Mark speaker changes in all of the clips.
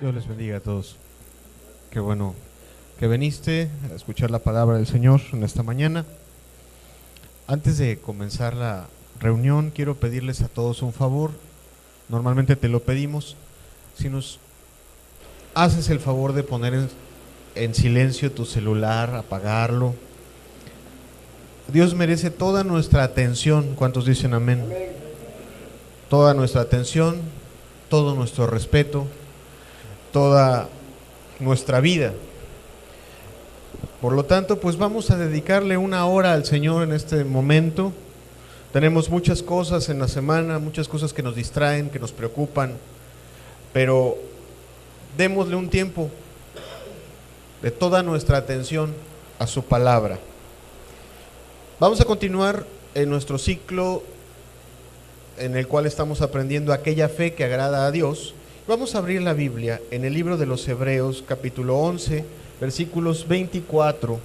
Speaker 1: Dios les bendiga a todos. Qué bueno que viniste a escuchar la palabra del Señor en esta mañana. Antes de comenzar la reunión, quiero pedirles a todos un favor. Normalmente te lo pedimos. Si nos haces el favor de poner en silencio tu celular, apagarlo. Dios merece toda nuestra atención. ¿Cuántos dicen amén? Toda nuestra atención, todo nuestro respeto, toda nuestra vida. Por lo tanto, pues vamos a dedicarle una hora al Señor en este momento. Tenemos muchas cosas en la semana, muchas cosas que nos distraen, que nos preocupan, pero démosle un tiempo de toda nuestra atención a su palabra. Vamos a continuar en nuestro ciclo en el cual estamos aprendiendo aquella fe que agrada a Dios. Vamos a abrir la Biblia en el libro de los Hebreos, capítulo 11, versículos 24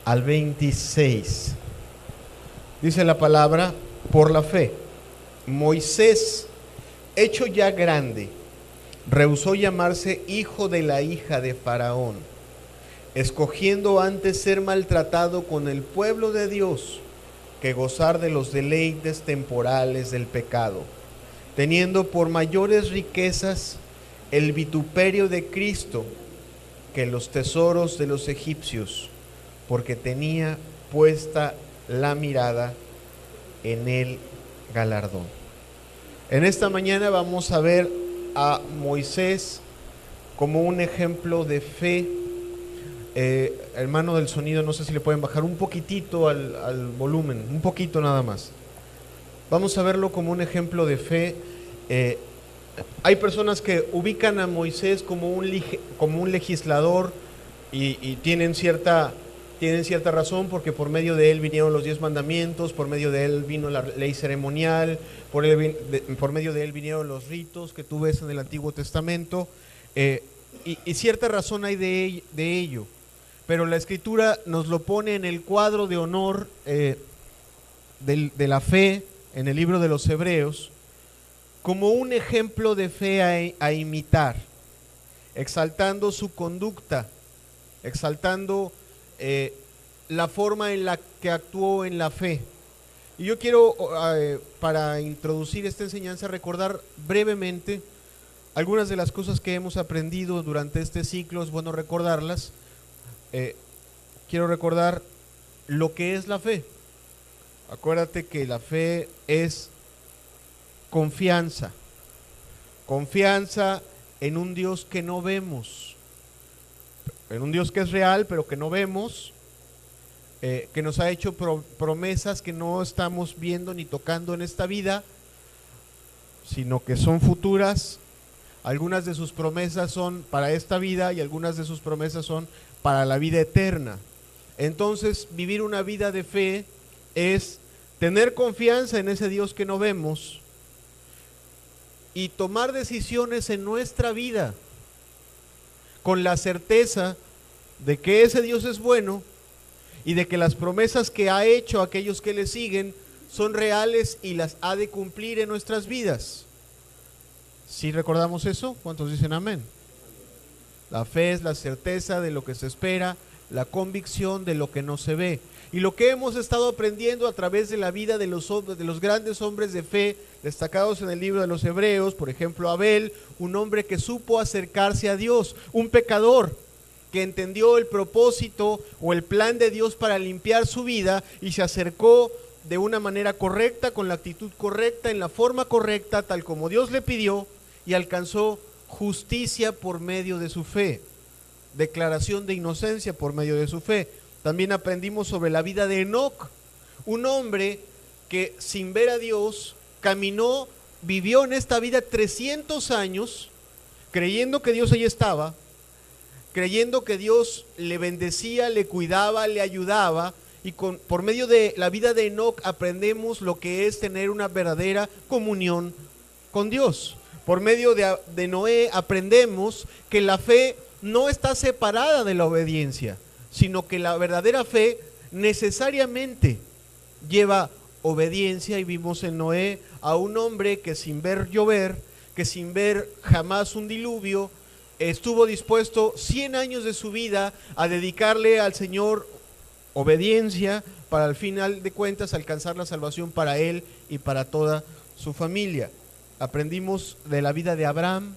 Speaker 1: al 26. Dice la palabra: por la fe, Moisés, hecho ya grande, rehusó llamarse hijo de la hija de Faraón, escogiendo antes ser maltratado con el pueblo de Dios que gozar de los deleites temporales del pecado, teniendo por mayores riquezas el vituperio de Cristo que los tesoros de los egipcios, porque tenía puesta la mirada en el galardón. En esta mañana vamos a ver a Moisés como un ejemplo de fe. Hermano del sonido, no sé si le pueden bajar un poquitito al volumen, un poquito nada más. Vamos a verlo como un ejemplo de fe. Hay personas que ubican a Moisés como un legislador y tienen cierta razón, porque por medio de él vinieron los 10 mandamientos, por medio de él vino la ley ceremonial, por medio de él vinieron los ritos que tú ves en el Antiguo Testamento, y cierta razón hay de ello. Pero la Escritura nos lo pone en el cuadro de honor de la fe en el libro de los Hebreos como un ejemplo de fe a imitar, exaltando su conducta, exaltando la forma en la que actuó en la fe. Y yo quiero, para introducir esta enseñanza, recordar brevemente algunas de las cosas que hemos aprendido durante este ciclo. Es bueno recordarlas. Quiero recordar lo que es la fe. Acuérdate que la fe es confianza en un Dios que no vemos, en un Dios que es real pero que no vemos, que nos ha hecho promesas que no estamos viendo ni tocando en esta vida, sino que son futuras. Algunas de sus promesas son para esta vida y algunas de sus promesas son para la vida eterna. Entonces, vivir una vida de fe es tener confianza en ese Dios que no vemos y tomar decisiones en nuestra vida con la certeza de que ese Dios es bueno y de que las promesas que ha hecho a aquellos que le siguen son reales y las ha de cumplir en nuestras vidas. ¿Sí recordamos eso? ¿Cuántos dicen amén? La fe es la certeza de lo que se espera, la convicción de lo que no se ve. Y lo que hemos estado aprendiendo a través de la vida de los grandes hombres de fe destacados en el libro de los Hebreos, por ejemplo Abel, un hombre que supo acercarse a Dios, un pecador que entendió el propósito o el plan de Dios para limpiar su vida y se acercó de una manera correcta, con la actitud correcta, en la forma correcta, tal como Dios le pidió, y alcanzó justicia por medio de su fe, declaración de inocencia por medio de su fe. También aprendimos sobre la vida de Enoc, un hombre que sin ver a Dios caminó, vivió en esta vida 300 años, creyendo que Dios allí estaba, creyendo que Dios le bendecía, le cuidaba, le ayudaba, y por medio de la vida de Enoc aprendemos lo que es tener una verdadera comunión con Dios. Por medio de Noé aprendemos que la fe no está separada de la obediencia, sino que la verdadera fe necesariamente lleva obediencia. Y vimos en Noé a un hombre que sin ver llover, que sin ver jamás un diluvio, estuvo dispuesto 100 años de su vida a dedicarle al Señor obediencia para al final de cuentas alcanzar la salvación para él y para toda su familia. Aprendimos de la vida de Abraham,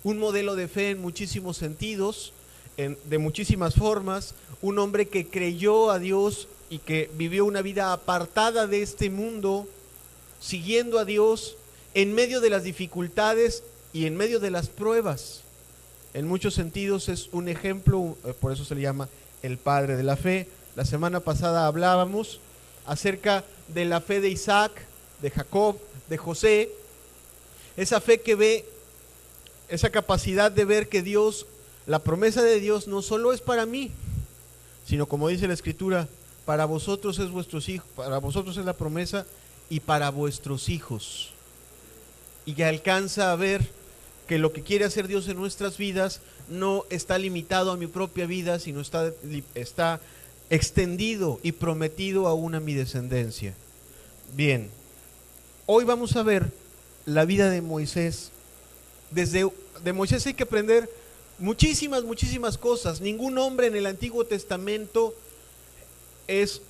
Speaker 1: un modelo de fe en muchísimos sentidos, de muchísimas formas, un hombre que creyó a Dios y que vivió una vida apartada de este mundo, siguiendo a Dios en medio de las dificultades y en medio de las pruebas. En muchos sentidos es un ejemplo, por eso se le llama el padre de la fe. La semana pasada hablábamos acerca de la fe de Isaac, de Jacob, de José, esa fe que ve, esa capacidad de ver que Dios, la promesa de Dios no solo es para mí, sino como dice la Escritura, para vosotros es vuestros hijos, para vosotros es la promesa y para vuestros hijos. Y que alcanza a ver que lo que quiere hacer Dios en nuestras vidas no está limitado a mi propia vida, sino está extendido y prometido aún a mi descendencia. Bien, hoy vamos a ver la vida de Moisés. De Moisés hay que aprender muchísimas cosas. Ningún hombre en el Antiguo Testamento es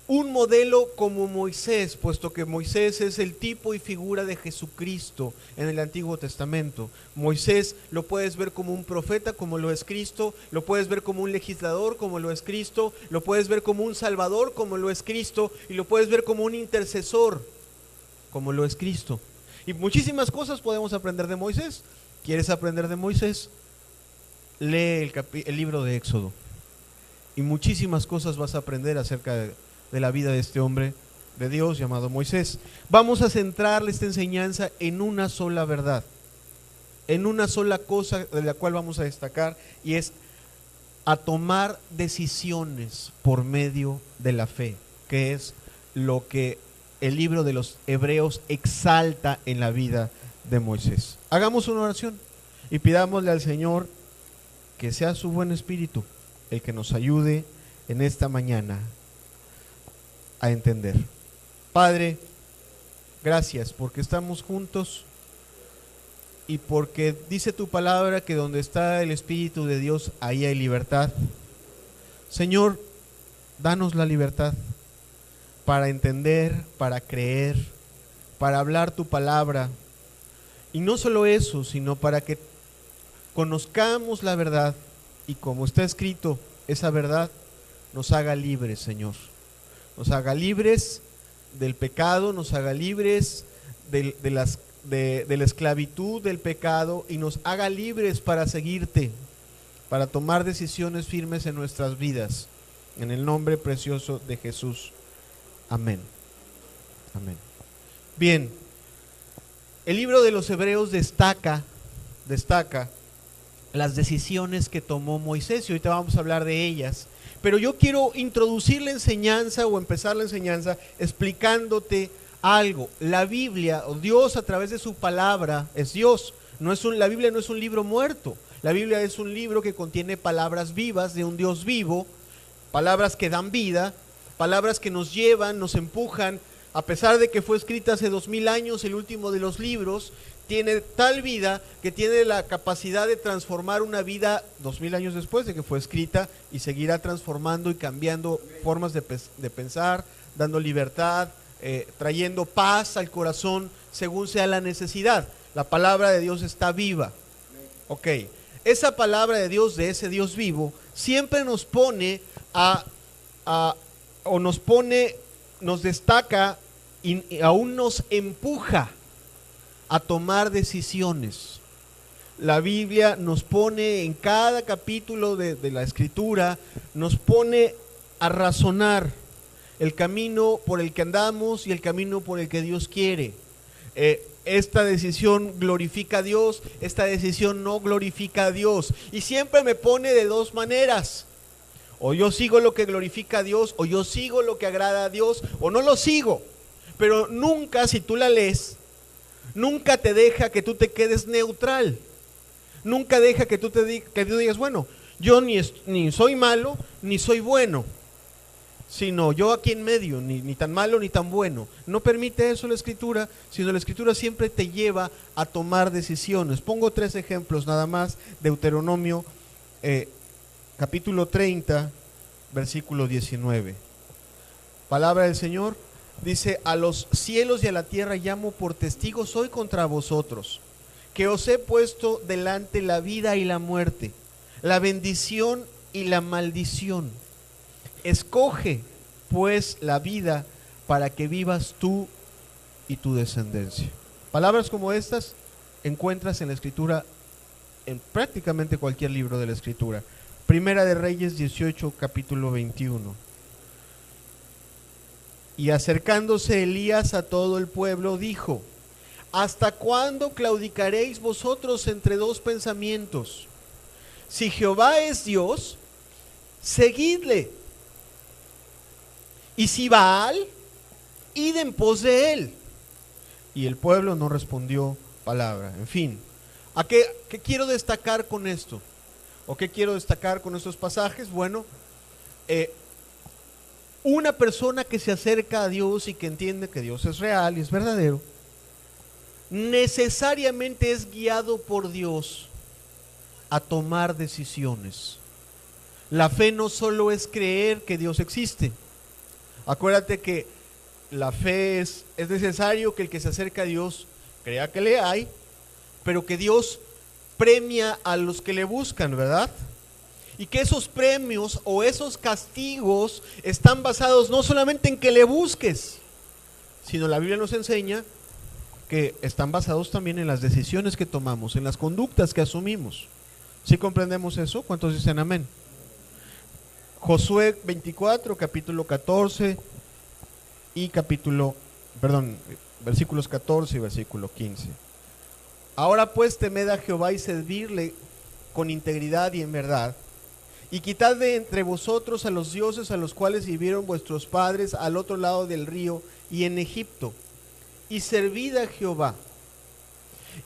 Speaker 1: un modelo como Moisés, puesto que Moisés es el tipo y figura de Jesucristo en el Antiguo Testamento. Moisés lo puedes ver como un profeta, como lo es Cristo, lo puedes ver como un legislador, como lo es Cristo, lo puedes ver como un salvador, como lo es Cristo, y lo puedes ver como un intercesor, como lo es Cristo. Y muchísimas cosas podemos aprender de Moisés. ¿Quieres aprender de Moisés? Lee el libro de Éxodo. Y muchísimas cosas vas a aprender acerca de la vida de este hombre de Dios llamado Moisés. Vamos a centrarle esta enseñanza en una sola verdad, en una sola cosa de la cual vamos a destacar, y es a tomar decisiones por medio de la fe, que es lo que el libro de los Hebreos exalta en la vida de Moisés. Hagamos una oración y pidámosle al Señor que sea su buen espíritu el que nos ayude en esta mañana a entender. Padre, gracias porque estamos juntos y porque dice tu palabra que donde está el Espíritu de Dios, ahí hay libertad. Señor, danos la libertad para entender, para creer, para hablar tu palabra. Y no solo eso, sino para que conozcamos la verdad y, como está escrito, esa verdad nos haga libres, Señor. Nos haga libres del pecado, nos haga libres de la esclavitud del pecado y nos haga libres para seguirte, para tomar decisiones firmes en nuestras vidas. En el nombre precioso de Jesús. Amén. Amén. Bien, el libro de los Hebreos destaca las decisiones que tomó Moisés y ahorita vamos a hablar de ellas. Pero yo quiero introducir la enseñanza o empezar la enseñanza explicándote algo. La Biblia, o Dios a través de su palabra, es Dios. La Biblia no es un libro muerto. La Biblia es un libro que contiene palabras vivas de un Dios vivo, palabras que dan vida, palabras que nos llevan, nos empujan. A pesar de que fue escrita hace 2000 años, el último de los libros, tiene tal vida que tiene la capacidad de transformar una vida 2000 años después de que fue escrita, y seguirá transformando y cambiando formas de pensar, dando libertad, trayendo paz al corazón según sea la necesidad. La palabra de Dios está viva. Ok, esa palabra de Dios, de ese Dios vivo, siempre nos pone nos destaca y aún nos empuja a tomar decisiones. La Biblia nos pone en cada capítulo de la Escritura, nos pone a razonar el camino por el que andamos y el camino por el que Dios quiere. Esta decisión glorifica a Dios, esta decisión no glorifica a Dios. Y siempre me pone de dos maneras. O yo sigo lo que glorifica a Dios, o yo sigo lo que agrada a Dios, o no lo sigo. Pero nunca, si tú la lees, nunca te deja que tú te quedes neutral. Nunca deja que tú digas, bueno, yo ni soy malo, ni soy bueno. sino yo aquí en medio, ni tan malo ni tan bueno. No permite eso la Escritura, sino la Escritura siempre te lleva a tomar decisiones. Pongo 3 ejemplos nada más. Deuteronomio capítulo 30, versículo 19. Palabra del Señor dice: a los cielos y a la tierra llamo por testigos hoy contra vosotros, que os he puesto delante la vida y la muerte, la bendición y la maldición. Escoge pues la vida para que vivas tú y tu descendencia. Palabras como estas encuentras en la Escritura, en prácticamente cualquier libro de la Escritura. Primera de Reyes 18, capítulo 21. Y acercándose Elías a todo el pueblo, dijo: ¿hasta cuándo claudicaréis vosotros entre 2 pensamientos? Si Jehová es Dios, seguidle. Y si Baal, id en pos de él. Y el pueblo no respondió palabra. En fin, ¿qué quiero destacar con esto? ¿O qué quiero destacar con estos pasajes? Bueno, una persona que se acerca a Dios y que entiende que Dios es real y es verdadero, necesariamente es guiado por Dios a tomar decisiones. La fe no solo es creer que Dios existe. Acuérdate que la fe es necesario que el que se acerca a Dios crea que le hay, pero que Dios premia a los que le buscan, ¿verdad? Y que esos premios o esos castigos están basados no solamente en que le busques, sino la Biblia nos enseña que están basados también en las decisiones que tomamos, en las conductas que asumimos. ¿Sí comprendemos eso? ¿Cuántos dicen amén? Josué 24, capítulo 14 y versículos 14 y versículo 15. Ahora pues temed a Jehová y servirle con integridad y en verdad, y quitad de entre vosotros a los dioses a los cuales sirvieron vuestros padres al otro lado del río y en Egipto, y servid a Jehová.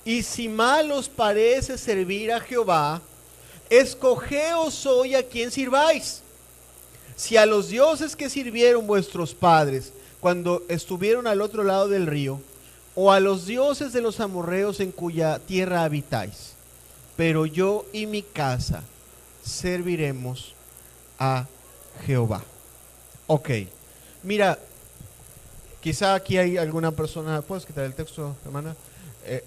Speaker 1: Y si mal os parece servir a Jehová, escogeos hoy a quién sirváis. Si a los dioses que sirvieron vuestros padres cuando estuvieron al otro lado del río, o a los dioses de los amorreos en cuya tierra habitáis. Pero yo y mi casa serviremos a Jehová. Ok, mira, quizá aquí hay alguna persona, ¿puedes quitar el texto, hermana?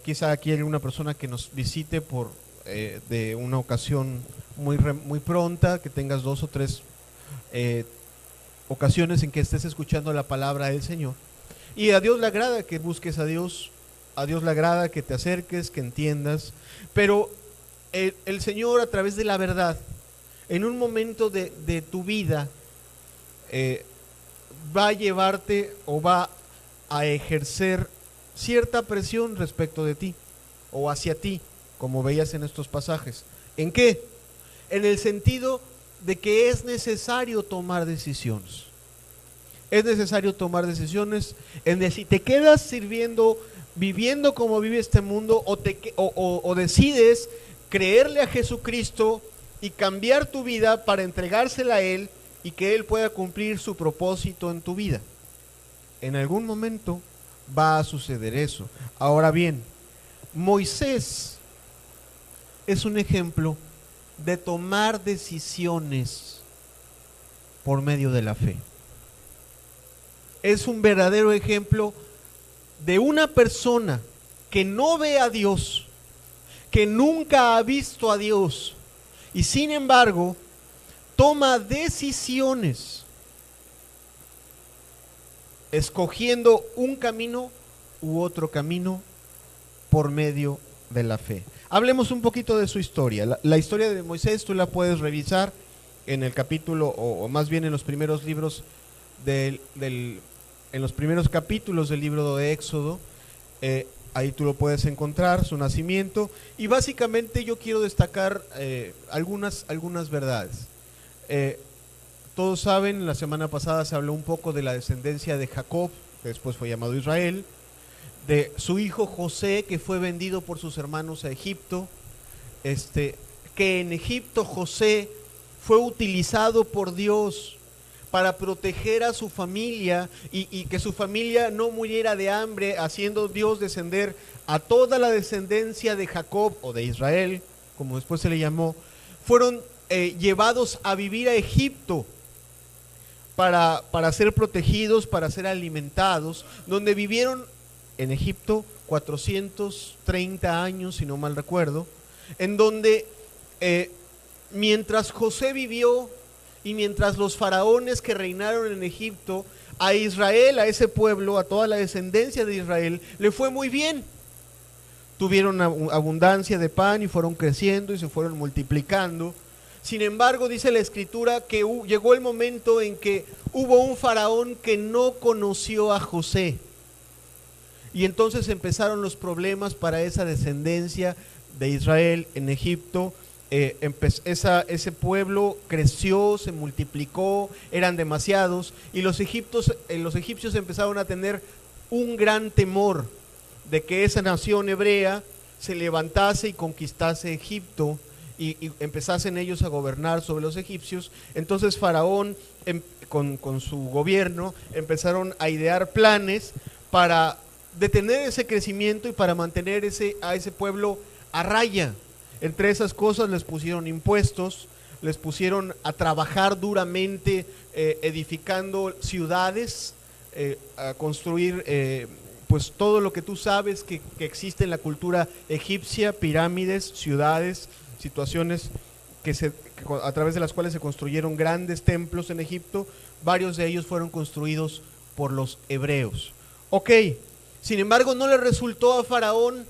Speaker 1: Quizá aquí hay alguna persona que nos visite por de una ocasión muy pronta, que tengas 2 o 3 ocasiones en que estés escuchando la palabra del Señor. Y a Dios le agrada que busques a Dios le agrada que te acerques, que entiendas, pero el Señor a través de la verdad, en un momento de tu vida, va a llevarte o va a ejercer cierta presión respecto de ti o hacia ti, como veías en estos pasajes. ¿En qué? En el sentido de que es necesario tomar decisiones. Es necesario tomar decisiones en de si te quedas sirviendo, viviendo como vive este mundo, o decides creerle a Jesucristo y cambiar tu vida para entregársela a Él y que Él pueda cumplir su propósito en tu vida. En algún momento va a suceder eso. Ahora bien, Moisés es un ejemplo de tomar decisiones por medio de la fe. Es un verdadero ejemplo de una persona que no ve a Dios, que nunca ha visto a Dios, y sin embargo toma decisiones escogiendo un camino u otro camino por medio de la fe. Hablemos un poquito de su historia. La historia de Moisés tú la puedes revisar en el capítulo, o más bien en los primeros libros en los primeros capítulos del libro de Éxodo. Ahí tú lo puedes encontrar, su nacimiento, y básicamente yo quiero destacar algunas verdades. Todos saben, la semana pasada se habló un poco de la descendencia de Jacob, que después fue llamado Israel, de su hijo José, que fue vendido por sus hermanos a Egipto, que en Egipto José fue utilizado por Dios para proteger a su familia y que su familia no muriera de hambre, haciendo Dios descender a toda la descendencia de Jacob o de Israel, como después se le llamó, fueron llevados a vivir a Egipto para ser protegidos, para ser alimentados, donde vivieron en Egipto 430 años, si no mal recuerdo, en donde mientras José vivió y mientras los faraones que reinaron en Egipto, a Israel, a ese pueblo, a toda la descendencia de Israel, le fue muy bien. Tuvieron abundancia de pan y fueron creciendo y se fueron multiplicando. Sin embargo, dice la Escritura que llegó el momento en que hubo un faraón que no conoció a José. Y entonces empezaron los problemas para esa descendencia de Israel en Egipto. Ese pueblo creció, se multiplicó, eran demasiados, y los egipcios empezaron a tener un gran temor de que esa nación hebrea se levantase y conquistase Egipto y empezasen ellos a gobernar sobre los egipcios. Entonces Faraón con su gobierno empezaron a idear planes para detener ese crecimiento y para mantener a ese pueblo a raya. Entre esas cosas les pusieron impuestos, les pusieron a trabajar duramente edificando ciudades, a construir pues todo lo que tú sabes que existe en la cultura egipcia: pirámides, ciudades, situaciones a través de las cuales se construyeron grandes templos en Egipto. Varios de ellos fueron construidos por los hebreos. Ok, sin embargo no le resultó a Faraón,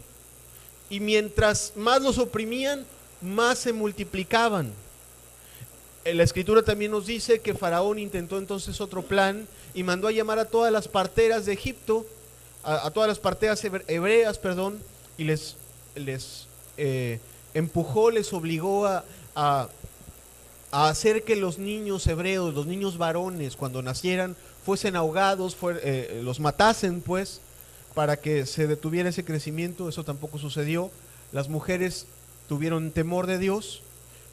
Speaker 1: y mientras más los oprimían, más se multiplicaban. La Escritura también nos dice que Faraón intentó entonces otro plan y mandó a llamar a todas las parteras de Egipto, a todas las parteras hebreas, y les empujó, les obligó a hacer que los niños hebreos, los niños varones, cuando nacieran, fuesen ahogados, los matasen, pues, para que se detuviera ese crecimiento. Eso tampoco sucedió. Las mujeres tuvieron temor de Dios,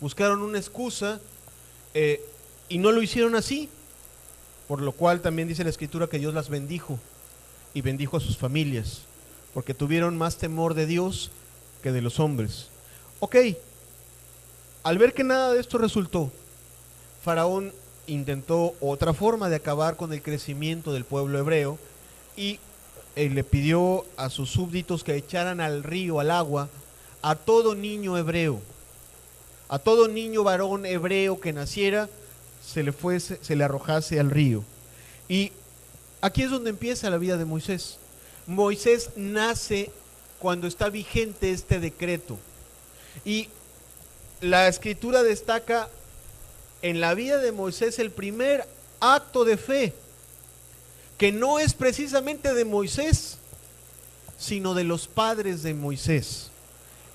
Speaker 1: buscaron una excusa y no lo hicieron así, por lo cual también dice la Escritura que Dios las bendijo y bendijo a sus familias, porque tuvieron más temor de Dios que de los hombres. Ok, al ver que nada de esto resultó, Faraón intentó otra forma de acabar con el crecimiento del pueblo hebreo y le pidió a sus súbditos que echaran al río, al agua, a todo niño hebreo, a todo niño varón hebreo que naciera, se le arrojase al río. Y aquí es donde empieza la vida de Moisés. Moisés nace cuando está vigente este decreto, y la Escritura destaca en la vida de Moisés el primer acto de fe, que no es precisamente de Moisés, sino de los padres de Moisés.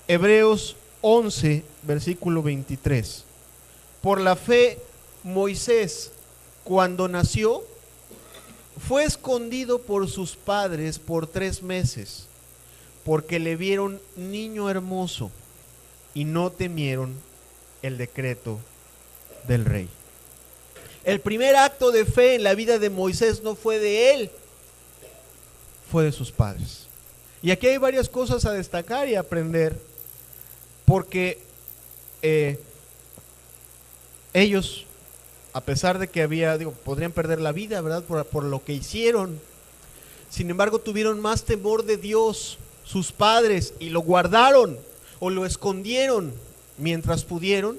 Speaker 1: Hebreos 11, versículo 23. Por la fe, Moisés, cuando nació, fue escondido por sus padres por 3 meses, porque le vieron niño hermoso y no temieron el decreto del rey. El primer acto de fe en la vida de Moisés no fue de él, fue de sus padres. Y aquí hay varias cosas a destacar y a aprender, porque ellos, a pesar de que podrían perder la vida, ¿verdad?, por lo que hicieron, sin embargo tuvieron más temor de Dios, sus padres, y lo guardaron o lo escondieron mientras pudieron.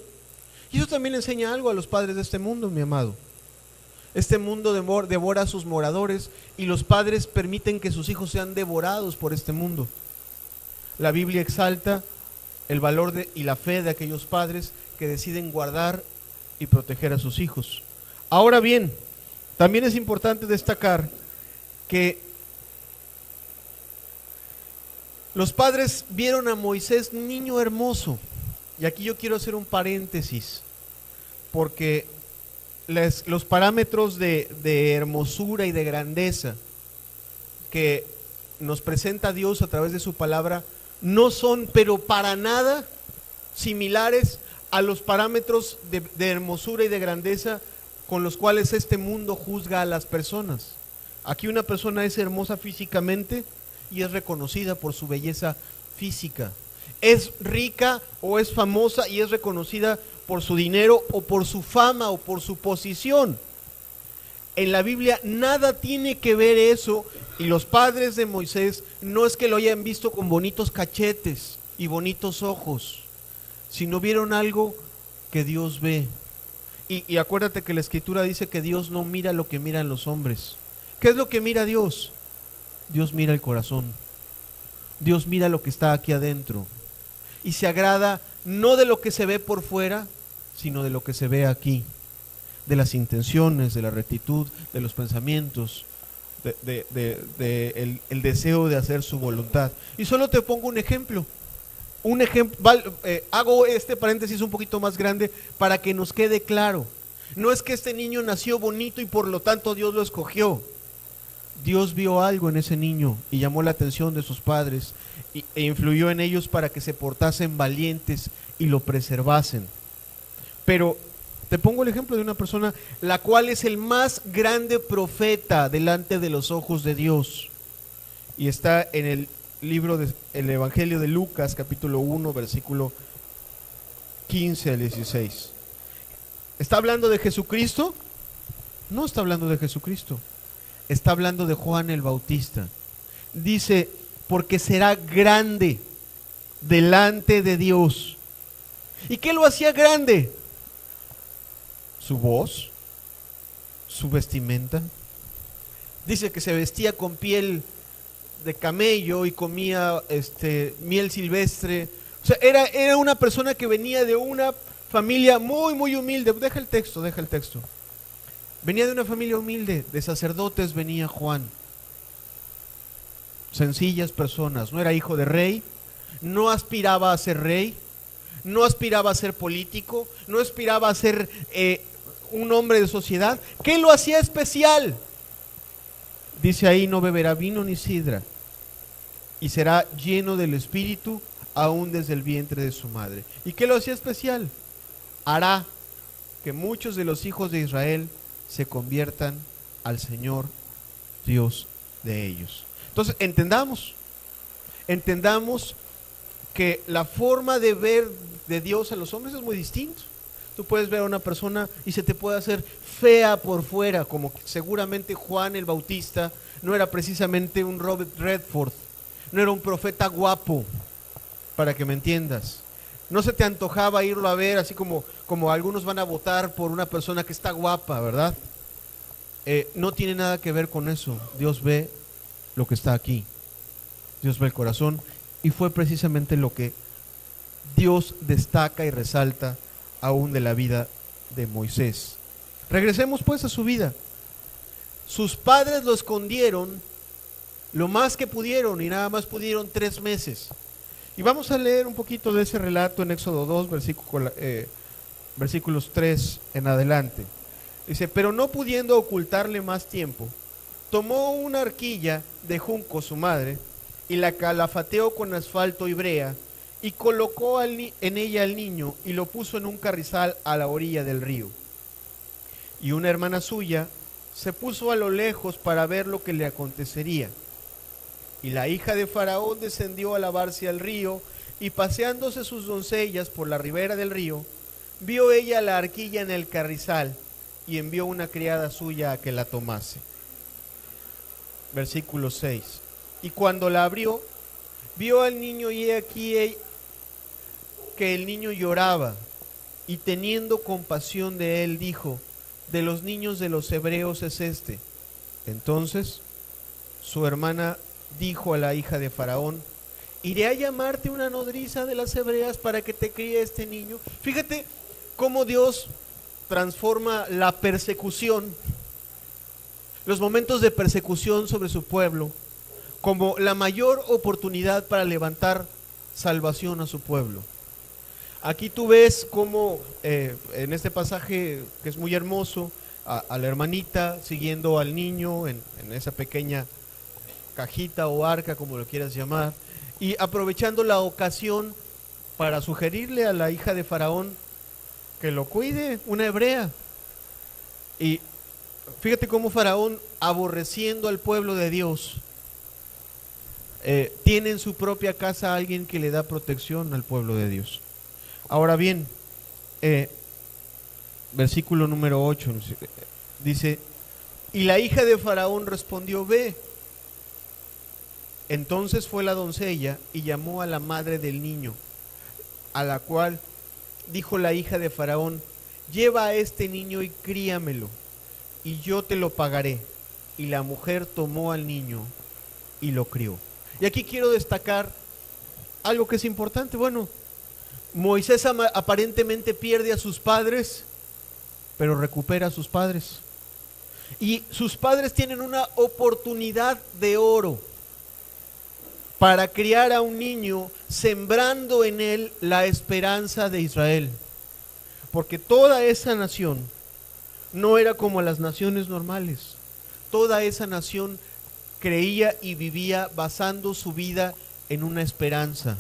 Speaker 1: Y eso también enseña algo a los padres de este mundo, mi amado. Este mundo devora a sus moradores, y los padres permiten que sus hijos sean devorados por este mundo. La Biblia exalta el valor y la fe de aquellos padres que deciden guardar y proteger a sus hijos. Ahora bien, también es importante destacar que los padres vieron a Moisés niño hermoso. Y aquí yo quiero hacer un paréntesis, porque los parámetros de hermosura y de grandeza que nos presenta Dios a través de su palabra no son, pero para nada, similares a los parámetros de hermosura y de grandeza con los cuales este mundo juzga a las personas. Aquí una persona es hermosa físicamente y es reconocida por su belleza física. Es rica o es famosa y es reconocida por su dinero o por su fama o por su posición. En la Biblia nada tiene que ver eso, y los padres de Moisés no es que lo hayan visto con bonitos cachetes y bonitos ojos, sino vieron algo que Dios ve. Y acuérdate que la Escritura dice que Dios no mira lo que miran los hombres. ¿Qué es lo que mira Dios? Dios mira el corazón. Dios mira lo que está aquí adentro. Y se agrada no de lo que se ve por fuera, sino de lo que se ve aquí. De las intenciones, de la rectitud, de los pensamientos, el deseo de hacer su voluntad. Y solo te pongo un ejemplo. Hago este paréntesis un poquito más grande para que nos quede claro. No es que este niño nació bonito y por lo tanto Dios lo escogió. Dios vio algo en ese niño y llamó la atención de sus padres e influyó en ellos para que se portasen valientes y lo preservasen. Pero te pongo el ejemplo de una persona la cual es el más grande profeta delante de los ojos de Dios, y está en el el Evangelio de Lucas, capítulo 1, versículo 15 al 16. ¿Está hablando de Jesucristo? No está hablando de Jesucristo. Está hablando de Juan el Bautista. Dice, porque será grande delante de Dios. ¿Y qué lo hacía grande? Su voz, su vestimenta. Dice que se vestía con piel de camello y comía miel silvestre. O sea, era una persona que venía de una familia muy, muy humilde. Deja el texto. Venía de una familia humilde, de sacerdotes venía Juan. Sencillas personas, no era hijo de rey, no aspiraba a ser rey, no aspiraba a ser político, no aspiraba a ser un hombre de sociedad. ¿Qué lo hacía especial? Dice ahí, no beberá vino ni sidra, y será lleno del Espíritu aún desde el vientre de su madre. ¿Y qué lo hacía especial? Hará que muchos de los hijos de Israel se conviertan al Señor Dios de ellos. Entonces, entendamos que la forma de ver de Dios a los hombres es muy distinta. Tú puedes ver a una persona y se te puede hacer fea por fuera, como seguramente Juan el Bautista no era precisamente un Robert Redford, no era un profeta guapo, para que me entiendas. No se te antojaba irlo a ver, así como algunos van a votar por una persona que está guapa, ¿verdad? No tiene nada que ver con eso. Dios ve lo que está aquí. Dios ve el corazón, y fue precisamente lo que Dios destaca y resalta aún de la vida de Moisés. Regresemos pues a su vida. Sus padres lo escondieron lo más que pudieron, y nada más pudieron 3 meses. Y vamos a leer un poquito de ese relato en Éxodo 2, versículos 3 en adelante. Dice, pero no pudiendo ocultarle más tiempo, tomó una arquilla de junco su madre, y la calafateó con asfalto y brea, y colocó en ella al niño, y lo puso en un carrizal a la orilla del río. Y una hermana suya se puso a lo lejos para ver lo que le acontecería. Y la hija de Faraón descendió a lavarse al río, y paseándose sus doncellas por la ribera del río, vio ella la arquilla en el carrizal, y envió una criada suya a que la tomase. Versículo 6. Y cuando la abrió, vio al niño, y he aquí que el niño lloraba, y teniendo compasión de él, dijo, de los niños de los hebreos es este. Entonces su hermana dijo a la hija de Faraón, iré a llamarte una nodriza de las hebreas para que te críe este niño. Fíjate cómo Dios transforma la persecución, los momentos de persecución sobre su pueblo, como la mayor oportunidad para levantar salvación a su pueblo. Aquí tú ves cómo en este pasaje, que es muy hermoso, a la hermanita siguiendo al niño en esa pequeña cajita o arca, como lo quieras llamar, y aprovechando la ocasión para sugerirle a la hija de Faraón que lo cuide, una hebrea. Y fíjate cómo Faraón, aborreciendo al pueblo de Dios, tiene en su propia casa a alguien que le da protección al pueblo de Dios. Ahora bien, versículo número 8 dice: y la hija de Faraón respondió: ve. Entonces fue la doncella y llamó a la madre del niño, a la cual dijo la hija de Faraón: lleva a este niño y críamelo, y yo te lo pagaré. Y la mujer tomó al niño y lo crió. Y aquí quiero destacar algo que es importante. Bueno, Moisés aparentemente pierde a sus padres, pero recupera a sus padres. Y sus padres tienen una oportunidad de oro para criar a un niño, sembrando en él la esperanza de Israel. Porque toda esa nación no era como las naciones normales. Toda esa nación creía y vivía basando su vida en una esperanza.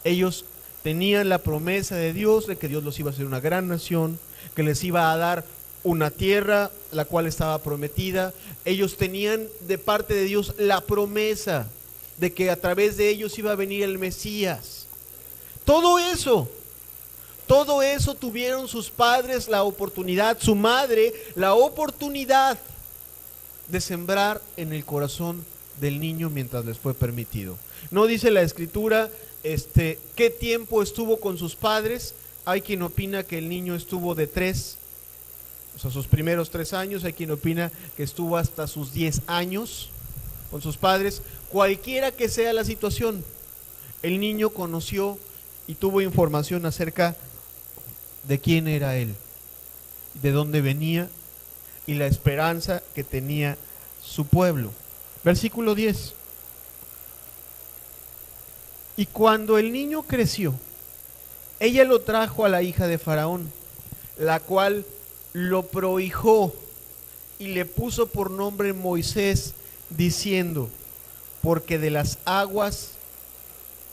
Speaker 1: Ellos tenían la promesa de Dios, de que Dios los iba a hacer una gran nación, que les iba a dar una tierra la cual estaba prometida. Ellos tenían de parte de Dios la promesa de que a través de ellos iba a venir el Mesías. Todo eso tuvieron sus padres la oportunidad, su madre la oportunidad de sembrar en el corazón del niño mientras les fue permitido. No dice la escritura qué tiempo estuvo con sus padres. Hay quien opina que el niño estuvo de 3, o sea, sus primeros 3 años. Hay quien opina que estuvo hasta sus 10 años con sus padres. Cualquiera que sea la situación, el niño conoció y tuvo información acerca de quién era él, de dónde venía y la esperanza que tenía su pueblo. Versículo 10. Y cuando el niño creció, ella lo trajo a la hija de Faraón, la cual lo prohijó y le puso por nombre Moisés, diciendo: porque de las aguas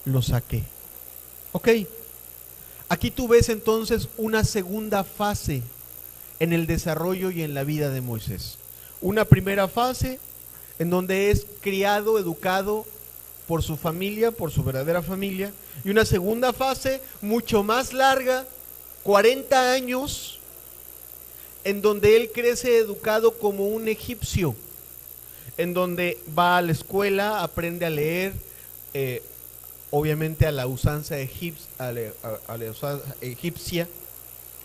Speaker 1: lo saqué. Ok, aquí tú ves entonces una segunda fase en el desarrollo y en la vida de Moisés. Una primera fase en donde es criado, educado por su familia, por su verdadera familia, y una segunda fase mucho más larga, 40 años, en donde él crece educado como un egipcio, en donde va a la escuela, aprende a leer, obviamente a la usanza egipcia.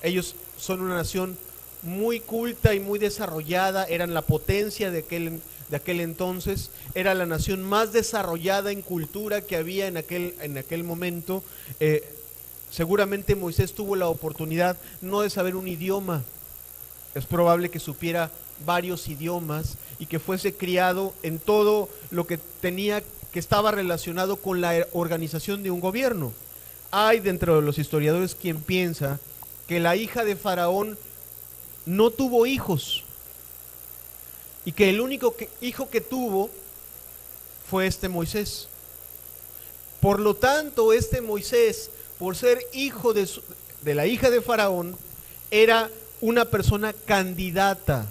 Speaker 1: Ellos son una nación muy culta y muy desarrollada, eran la potencia de aquel entonces, era la nación más desarrollada en cultura que había en aquel momento. Seguramente Moisés tuvo la oportunidad no de saber un idioma, es probable que supiera varios idiomas y que fuese criado en todo lo que estaba relacionado con la organización de un gobierno. Hay dentro de los historiadores quien piensa que la hija de Faraón no tuvo hijos y que el único hijo que tuvo fue Moisés. Por lo tanto, Moisés, por ser hijo de la hija de Faraón, era una persona candidata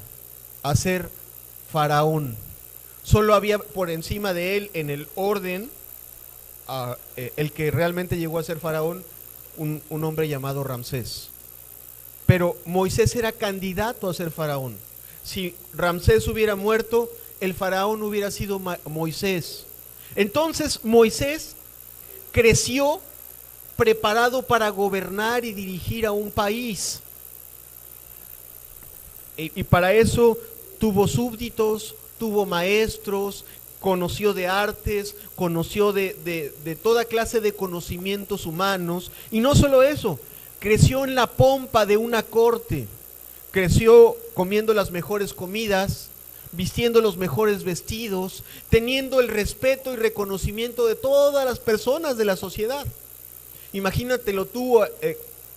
Speaker 1: a ser faraón. Solo había por encima de él en el orden, el que realmente llegó a ser faraón, un hombre llamado Ramsés. Pero Moisés era candidato a ser faraón. Si Ramsés hubiera muerto, el faraón hubiera sido Moisés. Entonces Moisés creció preparado para gobernar y dirigir a un país. Y para eso tuvo súbditos, tuvo maestros, conoció de artes, conoció de toda clase de conocimientos humanos. Y no solo eso, creció en la pompa de una corte, creció comiendo las mejores comidas, vistiendo los mejores vestidos, teniendo el respeto y reconocimiento de todas las personas de la sociedad. Imagínatelo tú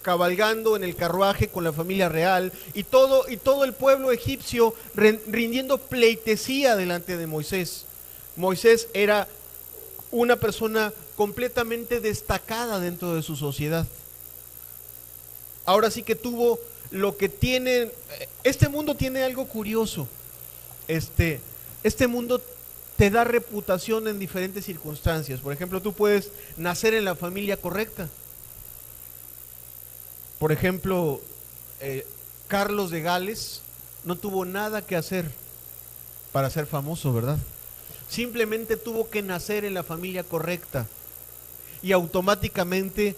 Speaker 1: cabalgando en el carruaje con la familia real y todo el pueblo egipcio rindiendo pleitesía delante de Moisés. Moisés era una persona completamente destacada dentro de su sociedad. Ahora sí que tuvo lo que tiene, este mundo tiene algo curioso. Este mundo te da reputación en diferentes circunstancias. Por ejemplo, tú puedes nacer en la familia correcta. Por ejemplo, Carlos de Gales no tuvo nada que hacer para ser famoso, ¿verdad? Simplemente tuvo que nacer en la familia correcta y automáticamente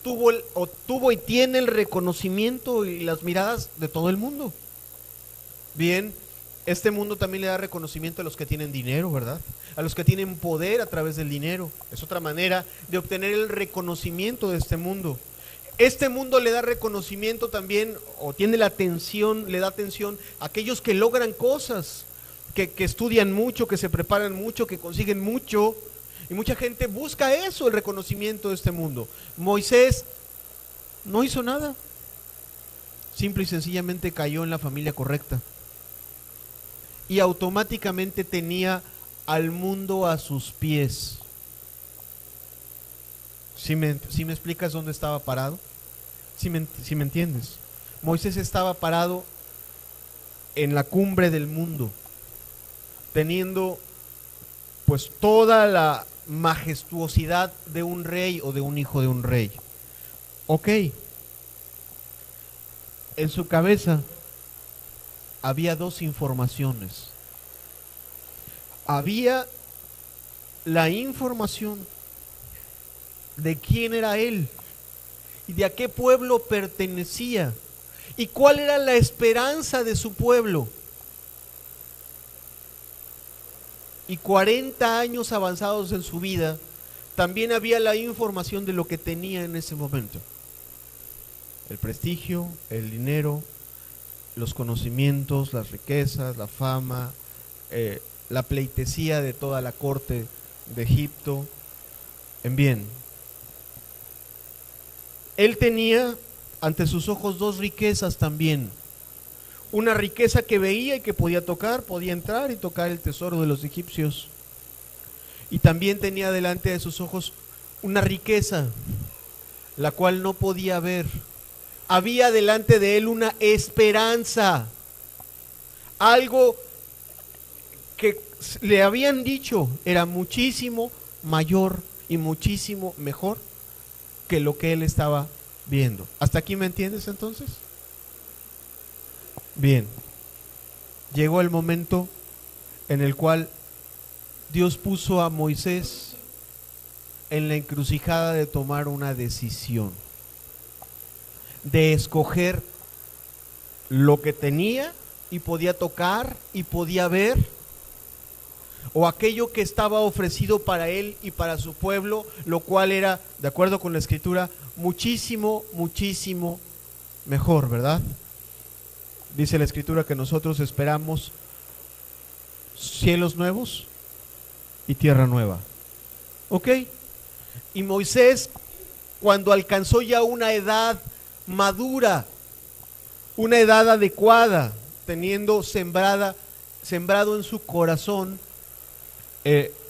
Speaker 1: tuvo y tiene el reconocimiento y las miradas de todo el mundo. Bien, este mundo también le da reconocimiento a los que tienen dinero, ¿verdad? A los que tienen poder a través del dinero. Es otra manera de obtener el reconocimiento de este mundo. Este mundo le da reconocimiento también, o tiene la atención, le da atención a aquellos que logran cosas, que estudian mucho, que se preparan mucho, que consiguen mucho. Y mucha gente busca eso, el reconocimiento de este mundo. Moisés no hizo nada. Simple y sencillamente cayó en la familia correcta. Y automáticamente tenía al mundo a sus pies. ¿Sí me explicas dónde estaba parado? ¿Sí me entiendes? Moisés estaba parado en la cumbre del mundo, teniendo pues toda la majestuosidad de un rey o de un hijo de un rey. Ok, en su cabeza había dos informaciones. Había la información de quién era él y de a qué pueblo pertenecía y cuál era la esperanza de su pueblo. Y 40 años avanzados en su vida, también había la información de lo que tenía en ese momento. El prestigio, el dinero, los conocimientos, las riquezas, la fama, la pleitesía de toda la corte de Egipto. En bien, él tenía ante sus ojos dos riquezas también. Una riqueza que veía y que podía tocar, podía entrar y tocar el tesoro de los egipcios. Y también tenía delante de sus ojos una riqueza, la cual no podía ver. Había delante de él una esperanza, algo que le habían dicho era muchísimo mayor y muchísimo mejor que lo que él estaba viendo. ¿Hasta aquí me entiendes entonces? Bien, llegó el momento en el cual Dios puso a Moisés en la encrucijada de tomar una decisión, de escoger lo que tenía y podía tocar y podía ver, o aquello que estaba ofrecido para él y para su pueblo, lo cual era, de acuerdo con la Escritura, muchísimo, muchísimo mejor, ¿verdad? Dice la Escritura que nosotros esperamos cielos nuevos y tierra nueva. ¿Ok? Y Moisés, cuando alcanzó ya una edad madura, una edad adecuada, teniendo sembrado en su corazón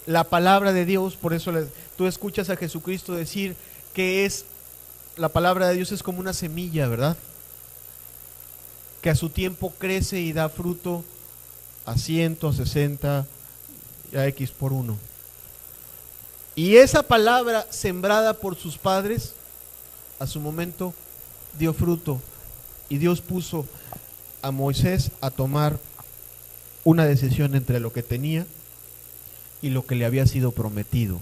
Speaker 1: la palabra de Dios, por eso tú escuchas a Jesucristo decir que la palabra de Dios es como una semilla, ¿verdad? Que a su tiempo crece y da fruto a 100, a 60, a X por 1. Y esa palabra sembrada por sus padres, a su momento dio fruto. Y Dios puso a Moisés a tomar una decisión entre lo que tenía y lo que le había sido prometido.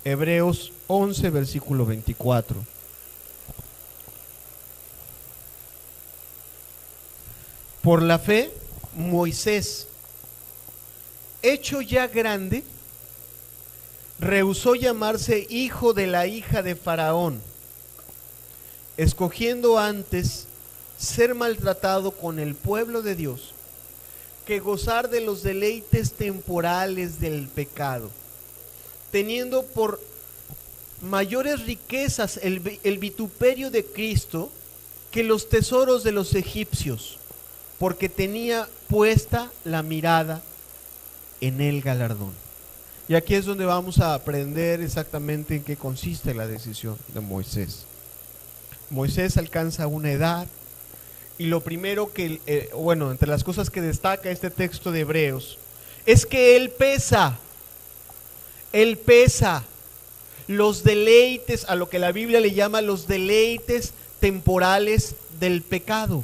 Speaker 1: Hebreos 11, versículo 24. Por la fe, Moisés, hecho ya grande, rehusó llamarse hijo de la hija de Faraón, escogiendo antes ser maltratado con el pueblo de Dios que gozar de los deleites temporales del pecado, teniendo por mayores riquezas el vituperio de Cristo que los tesoros de los egipcios, porque tenía puesta la mirada en el galardón. Y aquí es donde vamos a aprender exactamente en qué consiste la decisión de Moisés. Moisés alcanza una edad y lo primero que, entre las cosas que destaca este texto de Hebreos, es que Él pesa los deleites, a lo que la Biblia le llama los deleites temporales del pecado.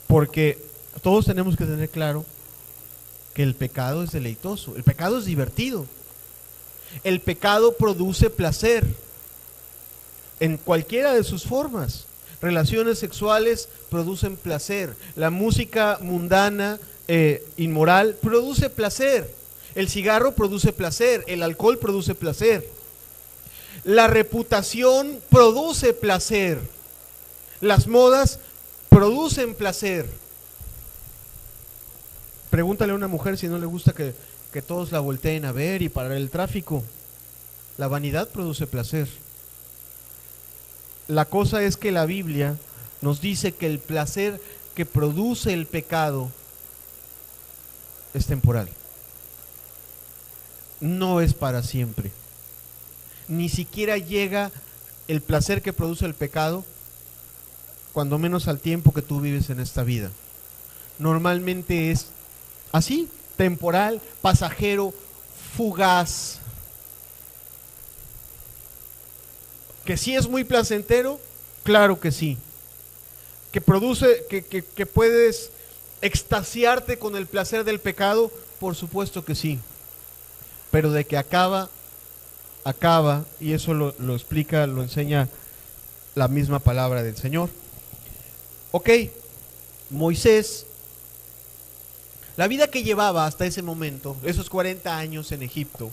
Speaker 1: Porque todos tenemos que tener claro que el pecado es deleitoso, el pecado es divertido, el pecado produce placer en cualquiera de sus formas. Relaciones sexuales producen placer, la música mundana, inmoral, produce placer, el cigarro produce placer, el alcohol produce placer, la reputación produce placer, las modas producen placer. Pregúntale a una mujer si no le gusta que todos la volteen a ver y parar el tráfico. La vanidad produce placer. La cosa es que la Biblia nos dice que el placer que produce el pecado es temporal. No es para siempre. Ni siquiera llega el placer que produce el pecado, cuando menos al tiempo que tú vives en esta vida. Normalmente es así, temporal, pasajero, fugaz. ¿Que sí es muy placentero? Claro que sí. ¿Que produce, que puedes extasiarte con el placer del pecado? Por supuesto que sí. Pero de que acaba, y eso lo explica, lo enseña la misma palabra del Señor. Ok, Moisés, la vida que llevaba hasta ese momento, esos 40 años en Egipto,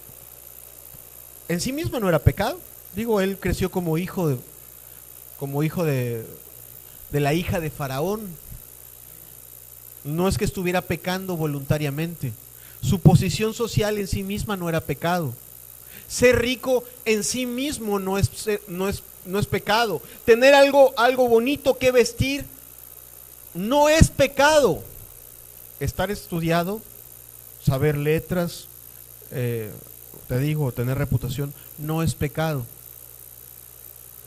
Speaker 1: en sí misma no era pecado. Digo, él creció como hijo de la hija de Faraón. No es que estuviera pecando voluntariamente. Su posición social en sí misma no era pecado. Ser rico en sí mismo no es pecado. Tener algo bonito que vestir no es pecado. Estar estudiado, saber letras, tener reputación, no es pecado.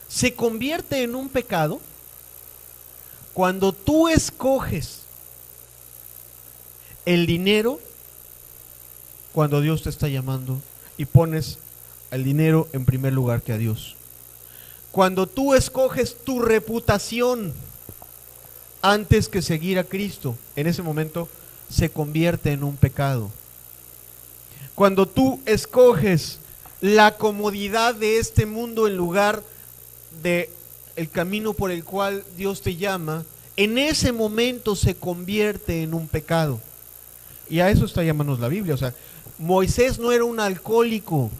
Speaker 1: Se convierte en un pecado cuando tú escoges el dinero, cuando Dios te está llamando, y pones el dinero en primer lugar que a Dios. Cuando tú escoges tu reputación antes que seguir a Cristo, en ese momento se convierte en un pecado. Cuando tú escoges la comodidad de este mundo en lugar de el camino por el cual Dios te llama, en ese momento se convierte en un pecado. Y a eso está llamándonos la Biblia. O sea, Moisés no era un alcohólico,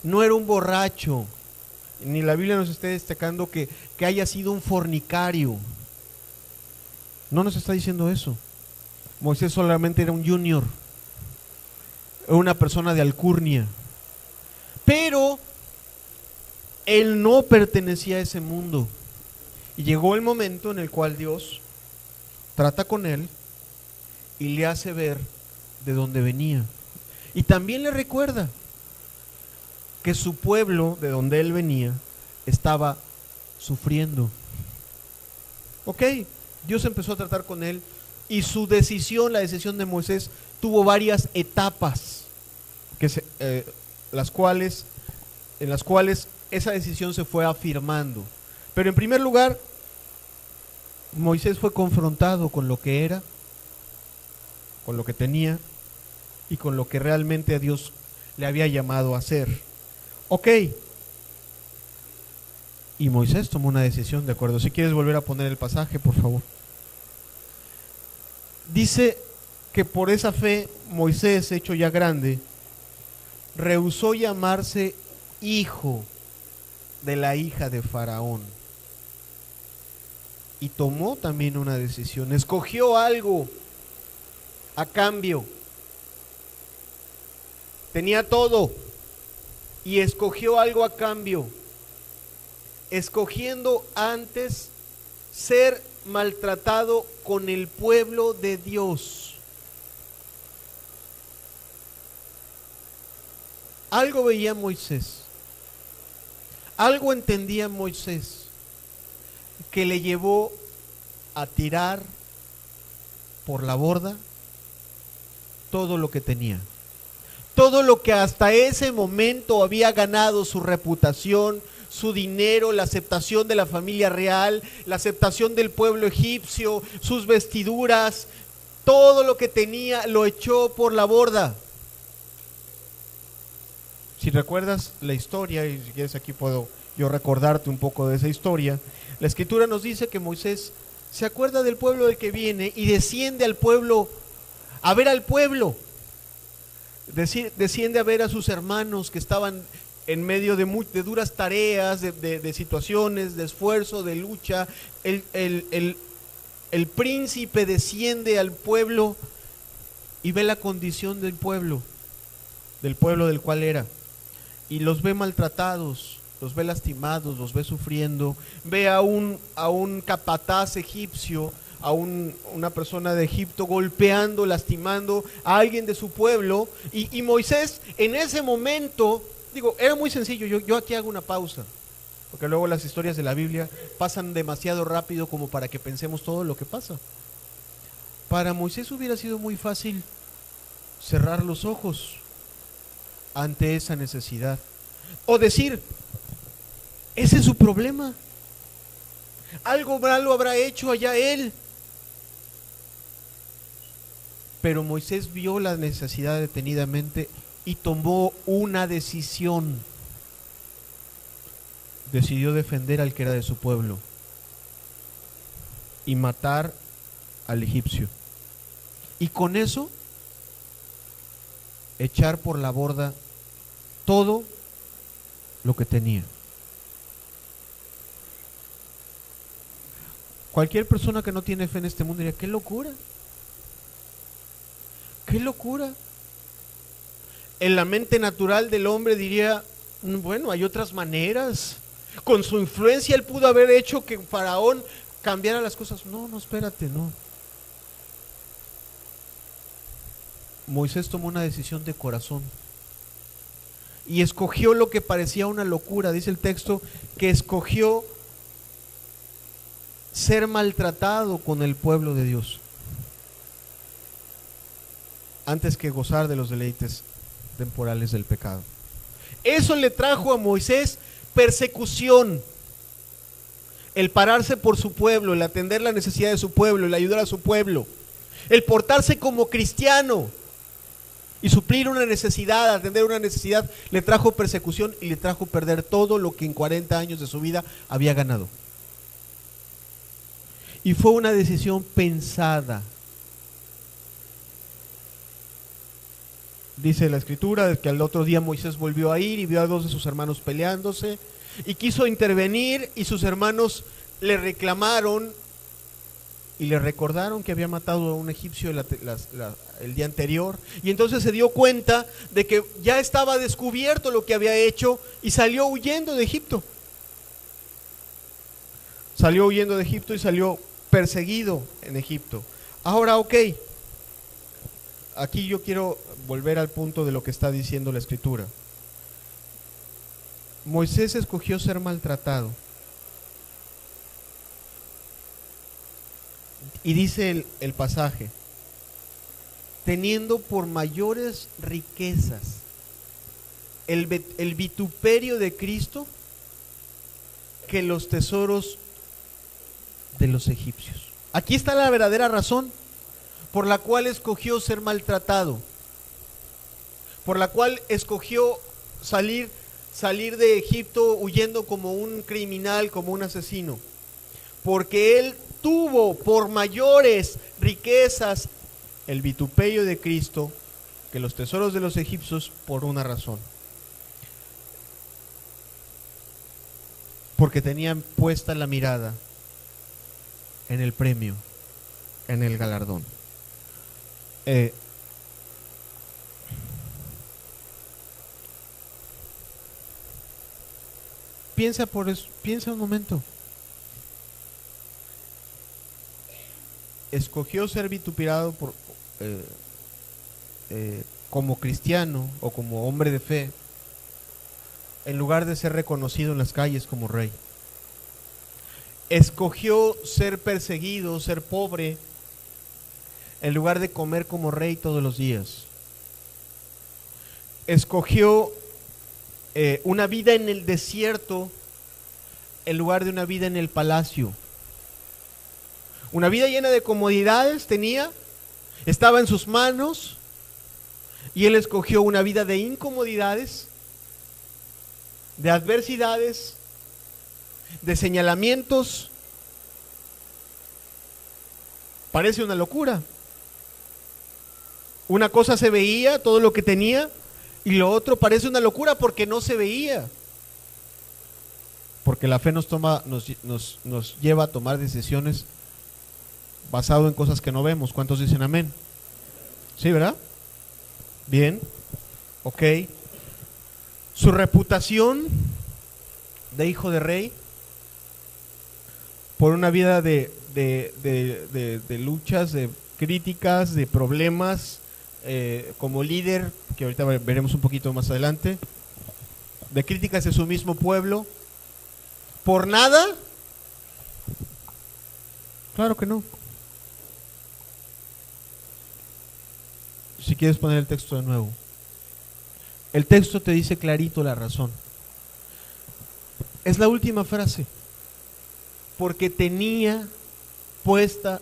Speaker 1: no era un borracho, ni la Biblia nos está destacando que haya sido un fornicario. No nos está diciendo eso. Moisés solamente era un junior, una persona de alcurnia. Pero él no pertenecía a ese mundo. Y llegó el momento en el cual Dios trata con él y le hace ver de dónde venía. Y también le recuerda que su pueblo, de donde él venía, estaba sufriendo. Ok, Dios empezó a tratar con él y su decisión, la decisión de Moisés, tuvo varias etapas en las cuales esa decisión se fue afirmando. Pero en primer lugar, Moisés fue confrontado con lo que era, con lo que tenía y con lo que realmente a Dios le había llamado a hacer. Ok. Y Moisés tomó una decisión, de acuerdo. Si quieres volver a poner el pasaje, por favor. Dice que por esa fe Moisés, hecho ya grande, rehusó llamarse hijo de la hija de Faraón. Y tomó también una decisión, escogió algo a cambio. Tenía todo y escogió algo a cambio, escogiendo antes ser maltratado con el pueblo de Dios. Algo veía Moisés, algo entendía Moisés, que le llevó a tirar por la borda todo lo que tenía. Todo lo que hasta ese momento había ganado su reputación, su dinero, la aceptación de la familia real, la aceptación del pueblo egipcio, sus vestiduras, todo lo que tenía lo echó por la borda. Si recuerdas la historia, y si quieres aquí puedo yo recordarte un poco de esa historia, la escritura nos dice que Moisés se acuerda del pueblo del que viene y desciende al pueblo, a ver al pueblo. Desciende a ver a sus hermanos que estaban en medio de duras tareas, de situaciones, de esfuerzo, de lucha. El príncipe desciende al pueblo y ve la condición del pueblo del cual era, y los ve maltratados, los ve lastimados, los ve sufriendo, ve a un capataz egipcio, a una persona de Egipto golpeando, lastimando a alguien de su pueblo, y Moisés en ese momento, digo, era muy sencillo. Yo aquí hago una pausa, porque luego las historias de la Biblia pasan demasiado rápido como para que pensemos todo lo que pasa. Para Moisés hubiera sido muy fácil cerrar los ojos ante esa necesidad, o decir, ese es su problema, algo malo habrá hecho allá él. Pero Moisés vio la necesidad detenidamente y tomó una decisión. Decidió defender al que era de su pueblo y matar al egipcio, y con eso echar por la borda todo lo que tenía. Cualquier persona que no tiene fe en este mundo diría, ¡qué locura! ¡Qué locura! En la mente natural del hombre diría, bueno, hay otras maneras. Con su influencia él pudo haber hecho que Faraón cambiara las cosas. No, espérate, no. Moisés tomó una decisión de corazón y escogió lo que parecía una locura. Dice el texto que escogió ser maltratado con el pueblo de Dios antes que gozar de los deleites temporales del pecado. Eso le trajo a Moisés persecución. El pararse por su pueblo, el atender la necesidad de su pueblo, el ayudar a su pueblo, el portarse como cristiano y suplir una necesidad, atender una necesidad, le trajo persecución y le trajo perder todo lo que en 40 años de su vida había ganado. Y fue una decisión pensada. Dice la escritura que al otro día Moisés volvió a ir y vio a dos de sus hermanos peleándose y quiso intervenir, y sus hermanos le reclamaron y le recordaron que había matado a un egipcio el día anterior, y entonces se dio cuenta de que ya estaba descubierto lo que había hecho y salió huyendo de Egipto. Salió huyendo de Egipto y salió perseguido en Egipto. Ahora, aquí yo quiero volver al punto de lo que está diciendo la escritura. Moisés escogió ser maltratado. Y dice el pasaje, teniendo por mayores riquezas el vituperio de Cristo que los tesoros de los egipcios. Aquí está la verdadera razón por la cual escogió ser maltratado, por la cual escogió salir de Egipto huyendo como un criminal, como un asesino, porque él tuvo por mayores riquezas el vituperio de Cristo que los tesoros de los egipcios, por una razón: porque tenían puesta la mirada en el premio, en el galardón. Piensa un momento. Escogió ser vituperado como cristiano o como hombre de fe, en lugar de ser reconocido en las calles como rey. Escogió ser perseguido, ser pobre, en lugar de comer como rey todos los días. Escogió una vida en el desierto en lugar de una vida en el palacio. Una vida llena de comodidades tenía, estaba en sus manos, y él escogió una vida de incomodidades, de adversidades, de señalamientos. Parece una locura. Una cosa se veía, todo lo que tenía, y lo otro parece una locura porque no se veía. Porque la fe nos lleva a tomar decisiones basado en cosas que no vemos. ¿Cuántos dicen amén? ¿Sí, verdad? Bien, ok. Su reputación de hijo de rey, por una vida de luchas, de críticas, de problemas, como líder, que ahorita veremos un poquito más adelante, de críticas de su mismo pueblo, ¿por nada? Claro que no. Si quieres poner el texto de nuevo. El texto te dice clarito la razón. Es la última frase. Porque tenía puesta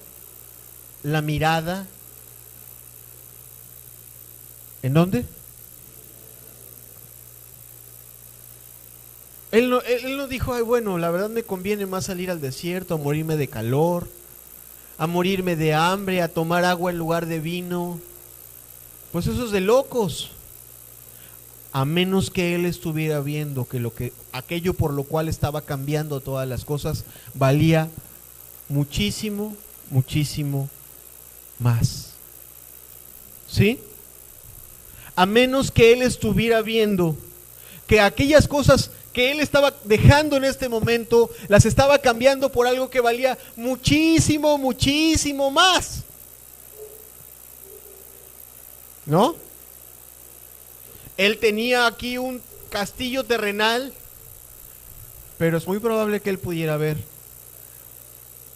Speaker 1: la mirada. ¿En dónde? Él no dijo, ay, bueno, la verdad me conviene más salir al desierto, a morirme de calor, a morirme de hambre, a tomar agua en lugar de vino. Pues eso es de locos. A menos que él estuviera viendo que aquello por lo cual estaba cambiando todas las cosas valía muchísimo, muchísimo más. ¿Sí? A menos que él estuviera viendo que aquellas cosas que él estaba dejando en este momento, las estaba cambiando por algo que valía muchísimo, muchísimo más. ¿No? Él tenía aquí un castillo terrenal, pero es muy probable que él pudiera ver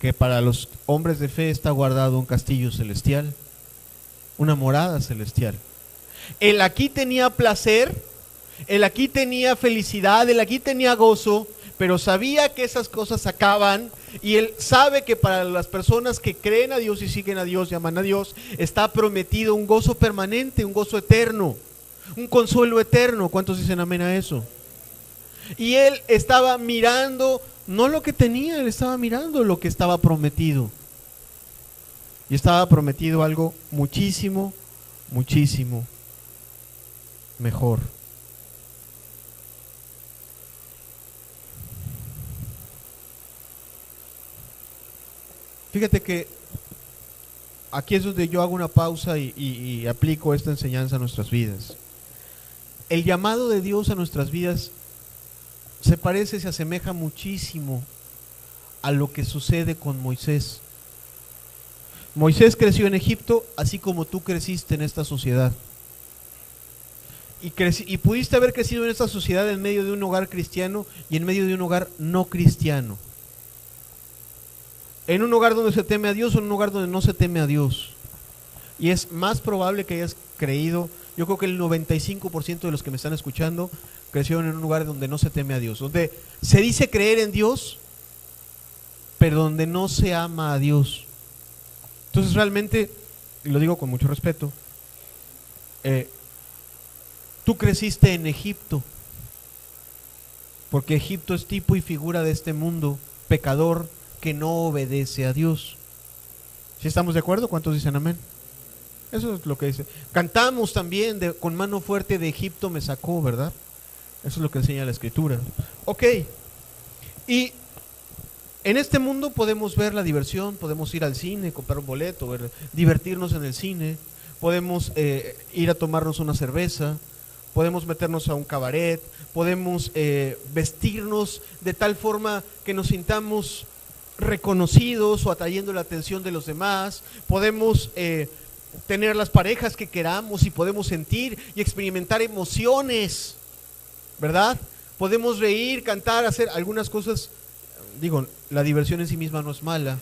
Speaker 1: que para los hombres de fe está guardado un castillo celestial, una morada celestial. Él aquí tenía placer, él aquí tenía felicidad, él aquí tenía gozo, pero sabía que esas cosas acaban, y él sabe que para las personas que creen a Dios y siguen a Dios y aman a Dios, está prometido un gozo permanente, un gozo eterno, un consuelo eterno. ¿Cuántos dicen amén a eso? Y él estaba mirando, no lo que tenía, él estaba mirando lo que estaba prometido. Y estaba prometido algo muchísimo, muchísimo mejor. Fíjate que aquí es donde yo hago una pausa y aplico esta enseñanza a nuestras vidas. El llamado de Dios a nuestras vidas se asemeja muchísimo a lo que sucede con Moisés. Moisés creció en Egipto, así como tú creciste en esta sociedad. Y pudiste haber crecido en esta sociedad en medio de un hogar cristiano y en medio de un hogar no cristiano. En un hogar donde se teme a Dios o en un hogar donde no se teme a Dios. Y es más probable que hayas creído, yo creo que el 95% de los que me están escuchando crecieron en un lugar donde no se teme a Dios, donde se dice creer en Dios, pero donde no se ama a Dios. Entonces realmente, y lo digo con mucho respeto, tú creciste en Egipto, porque Egipto es tipo y figura de este mundo pecador que no obedece a Dios. ¿Sí estamos de acuerdo? ¿Cuántos dicen amén? Eso es lo que dice. Cantamos también con mano fuerte de Egipto me sacó, ¿verdad? Eso es lo que enseña la Escritura. Ok. Y en este mundo podemos ver la diversión, podemos ir al cine, comprar un boleto, divertirnos en el cine, podemos ir a tomarnos una cerveza, podemos meternos a un cabaret, podemos vestirnos de tal forma que nos sintamos reconocidos o atrayendo la atención de los demás, podemos tener las parejas que queramos y podemos sentir y experimentar emociones, ¿verdad? Podemos reír, cantar, hacer algunas cosas Digo, la diversión en sí misma no es mala,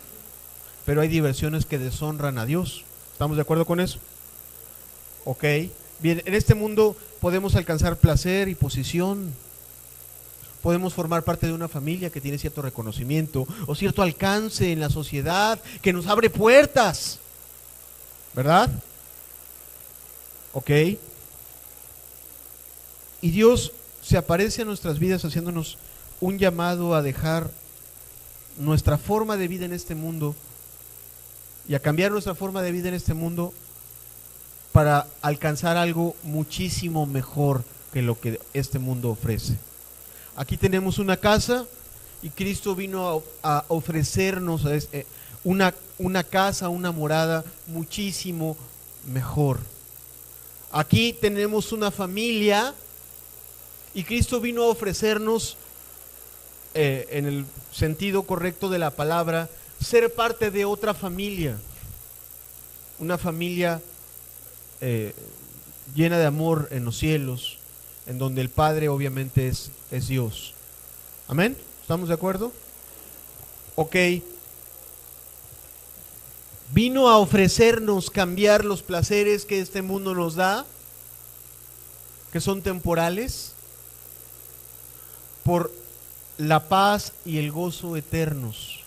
Speaker 1: pero hay diversiones que deshonran a Dios. ¿Estamos de acuerdo con eso? Ok. Bien, en este mundo podemos alcanzar placer y posición. Podemos formar parte de una familia que tiene cierto reconocimiento o cierto alcance en la sociedad, que nos abre puertas, ¿verdad? Ok. Y Dios se aparece a nuestras vidas haciéndonos un llamado a dejar nuestra forma de vida en este mundo y a cambiar nuestra forma de vida en este mundo para alcanzar algo muchísimo mejor que lo que este mundo ofrece. Aquí tenemos una casa y Cristo vino a ofrecernos una casa, una morada muchísimo mejor. Aquí tenemos una familia y Cristo vino a ofrecernos, en el sentido correcto de la palabra, ser parte de otra familia. Una familia llena de amor en los cielos, en donde el Padre obviamente es Dios. ¿Amén? ¿Estamos de acuerdo? Ok. Vino a ofrecernos cambiar los placeres que este mundo nos da, que son temporales, por la paz y el gozo eternos.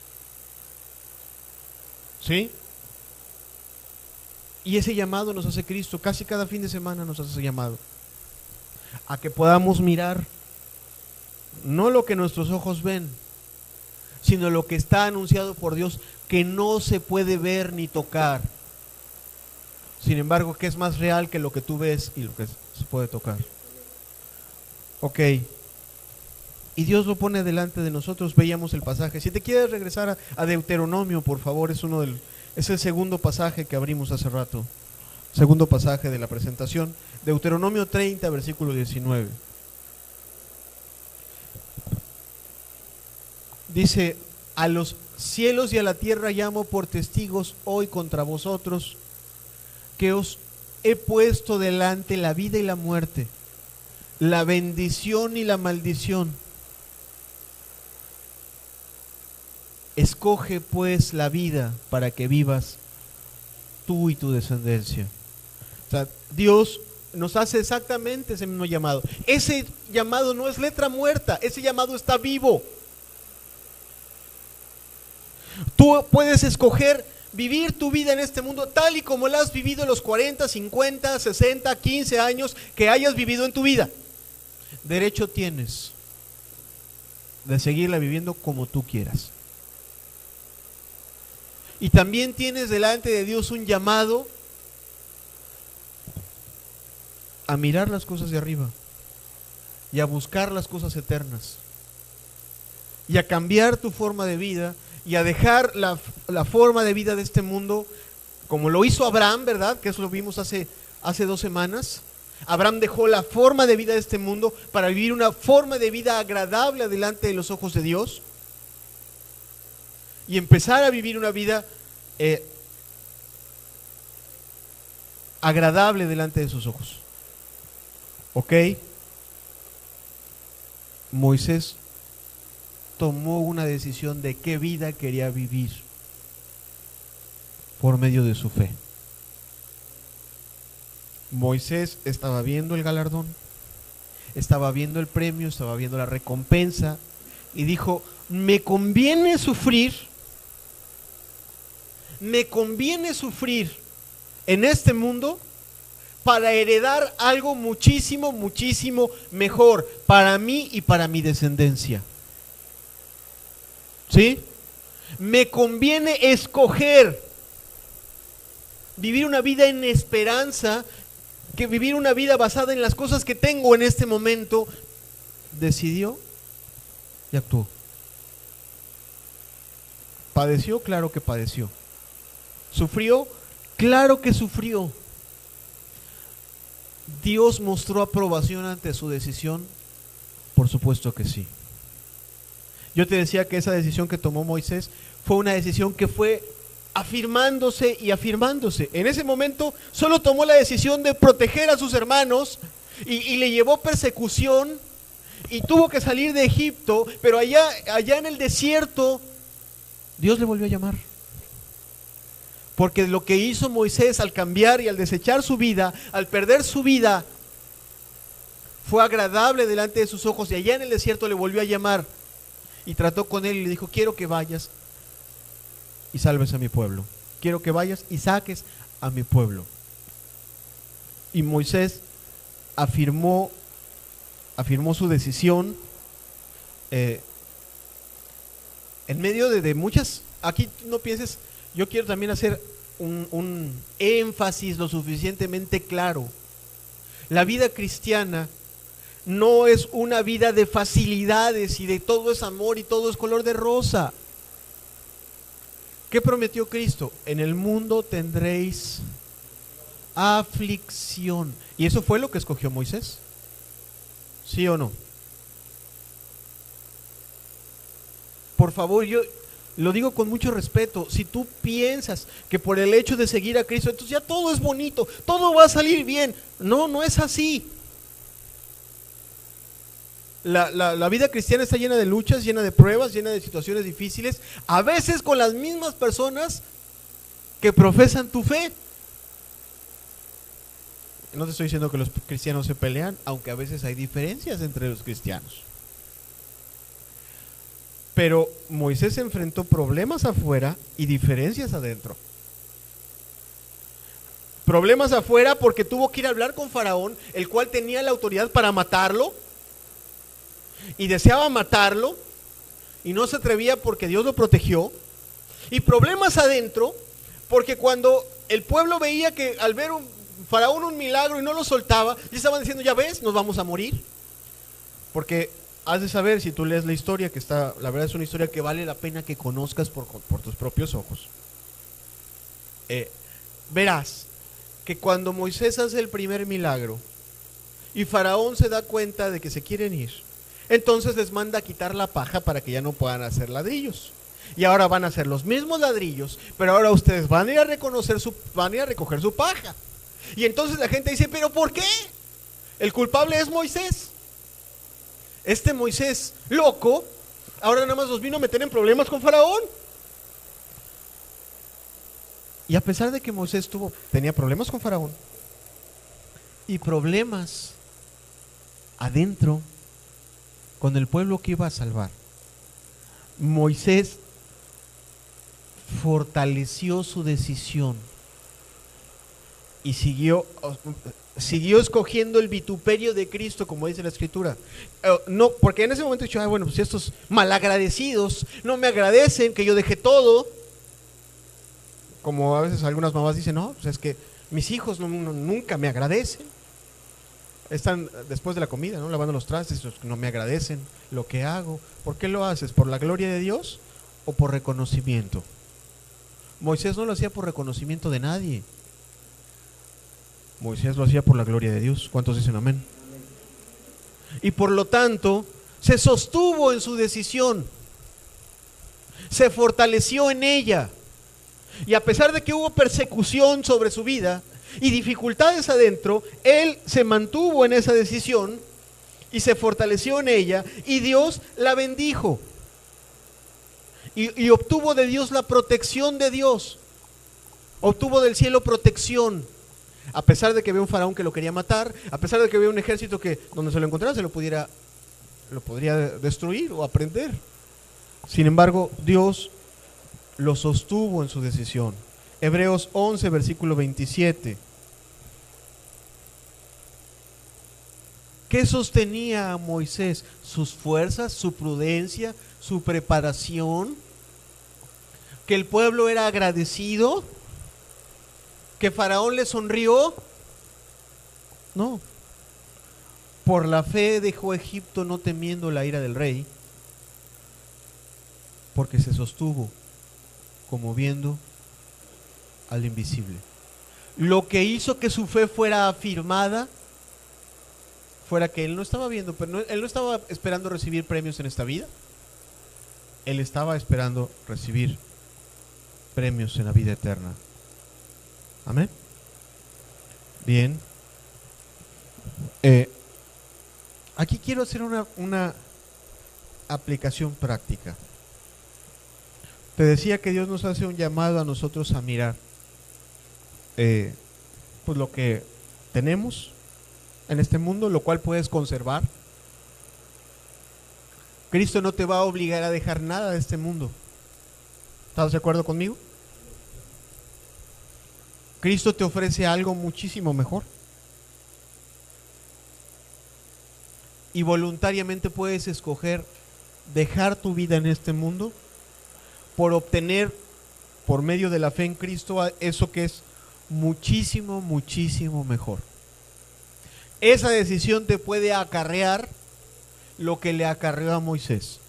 Speaker 1: ¿Sí? Y ese llamado nos hace Cristo. Casi cada fin de semana nos hace ese llamado a que podamos mirar no lo que nuestros ojos ven, sino lo que está anunciado por Dios, que no se puede ver ni tocar. Sin embargo, que es más real que lo que tú ves y lo que se puede tocar. Ok. Y Dios lo pone delante de nosotros. Veíamos el pasaje. Si te quieres regresar a Deuteronomio, por favor, es el segundo pasaje que abrimos hace rato. Segundo pasaje de la presentación. Deuteronomio 30, versículo 19. Dice: a los cielos y a la tierra llamo por testigos hoy contra vosotros, que os he puesto delante la vida y la muerte, la bendición y la maldición. Escoge pues la vida para que vivas tú y tu descendencia. O sea, Dios nos hace exactamente ese mismo llamado. Ese llamado no es letra muerta, ese llamado está vivo. Tú puedes escoger vivir tu vida en este mundo tal y como la has vivido los 40, 50, 60, 15 años que hayas vivido en tu vida. Derecho tienes de seguirla viviendo como tú quieras. Y también tienes delante de Dios un llamado a mirar las cosas de arriba y a buscar las cosas eternas y a cambiar tu forma de vida y a dejar la forma de vida de este mundo, como lo hizo Abraham, ¿verdad? Que eso lo vimos hace 2 semanas. Abraham dejó la forma de vida de este mundo para vivir una forma de vida agradable delante de los ojos de Dios y empezar a vivir una vida agradable delante de sus ojos. ¿Ok? Moisés tomó una decisión de qué vida quería vivir por medio de su fe. Moisés estaba viendo el galardón, estaba viendo el premio, estaba viendo la recompensa y dijo: me conviene sufrir en este mundo para heredar algo muchísimo, muchísimo mejor para mí y para mi descendencia. ¿Sí? Me conviene escoger vivir una vida en esperanza que vivir una vida basada en las cosas que tengo en este momento. Decidió y actuó. ¿Padeció? Claro que padeció. ¿Sufrió? Claro que sufrió. ¿Dios mostró aprobación ante su decisión? Por supuesto que sí. Yo te decía que esa decisión que tomó Moisés fue una decisión que fue afirmándose y afirmándose. En ese momento solo tomó la decisión de proteger a sus hermanos y le llevó persecución y tuvo que salir de Egipto, pero allá en el desierto, Dios le volvió a llamar. Porque lo que hizo Moisés al cambiar y al desechar su vida, al perder su vida, fue agradable delante de sus ojos, y allá en el desierto le volvió a llamar y trató con él y le dijo: quiero que vayas y salves a mi pueblo, quiero que vayas y saques a mi pueblo. Y Moisés afirmó su decisión en medio de muchas. Aquí no pienses, yo quiero también hacer un énfasis lo suficientemente claro. La vida cristiana no es una vida de facilidades y de todo es amor y todo es color de rosa. ¿Qué prometió Cristo? En el mundo tendréis aflicción. ¿Y eso fue lo que escogió Moisés? ¿Sí o no? Por favor, yo lo digo con mucho respeto. Si tú piensas que por el hecho de seguir a Cristo, entonces ya todo es bonito, todo va a salir bien. No, no es así. La vida cristiana está llena de luchas, llena de pruebas, llena de situaciones difíciles, a veces con las mismas personas que profesan tu fe. No te estoy diciendo que los cristianos se pelean, aunque a veces hay diferencias entre los cristianos. Pero Moisés enfrentó problemas afuera y diferencias adentro. Problemas afuera porque tuvo que ir a hablar con Faraón, el cual tenía la autoridad para matarlo, y deseaba matarlo, y no se atrevía porque Dios lo protegió. Y problemas adentro, porque cuando el pueblo veía que al ver Faraón un milagro y no lo soltaba, ya estaban diciendo: ya ves, nos vamos a morir. Porque has de saber, si tú lees la historia, que está, la verdad es una historia que vale la pena que conozcas por tus propios ojos. Verás que cuando Moisés hace el primer milagro y Faraón se da cuenta de que se quieren ir, entonces les manda a quitar la paja para que ya no puedan hacer ladrillos. Y ahora van a hacer los mismos ladrillos, pero ahora ustedes van a ir a recoger su paja. Y entonces la gente dice: ¿pero por qué? El culpable es Moisés. Este Moisés loco ahora nada más los vino a meter en problemas con Faraón. Y a pesar de que Moisés tenía problemas con Faraón y problemas adentro con el pueblo que iba a salvar, Moisés fortaleció su decisión y siguió escogiendo el vituperio de Cristo, como dice la Escritura. No, porque en ese momento he dicho: bueno, pues estos malagradecidos no me agradecen que yo dejé todo. Como a veces algunas mamás dicen: no, pues es que mis hijos nunca me agradecen. Están después de la comida, ¿no?, lavando los trastes, no me agradecen lo que hago. ¿Por qué lo haces? ¿Por la gloria de Dios o por reconocimiento? Moisés no lo hacía por reconocimiento de nadie. Moisés lo hacía por la gloria de Dios. ¿Cuántos dicen amén? Y por lo tanto, se sostuvo en su decisión, se fortaleció en ella. Y a pesar de que hubo persecución sobre su vida y dificultades adentro, él se mantuvo en esa decisión y se fortaleció en ella, y Dios la bendijo. Y obtuvo de Dios la protección de Dios. Obtuvo del cielo protección. A pesar de que había un faraón que lo quería matar, a pesar de que había un ejército que donde se lo encontrara lo podría destruir o aprender. Sin embargo, Dios lo sostuvo en su decisión. Hebreos 11, versículo 27. ¿Qué sostenía a Moisés? Sus fuerzas, su prudencia, su preparación. Que el pueblo era agradecido. Que Faraón le sonrió. No. Por la fe dejó Egipto, no temiendo la ira del rey, porque se sostuvo como viendo al invisible. Lo que hizo que su fe fuera afirmada fuera que él no estaba viendo, pero él no estaba esperando recibir premios en esta vida. Él estaba esperando recibir premios en la vida eterna. Amén. Bien. Aquí quiero hacer una aplicación práctica. Te decía que Dios nos hace un llamado a nosotros a mirar pues lo que tenemos en este mundo, lo cual puedes conservar. Cristo no te va a obligar a dejar nada de este mundo. ¿Estás de acuerdo conmigo? Cristo te ofrece algo muchísimo mejor. Y voluntariamente puedes escoger dejar tu vida en este mundo por obtener, por medio de la fe en Cristo, eso que es muchísimo, muchísimo mejor. Esa decisión te puede acarrear lo que le acarreó a Moisés: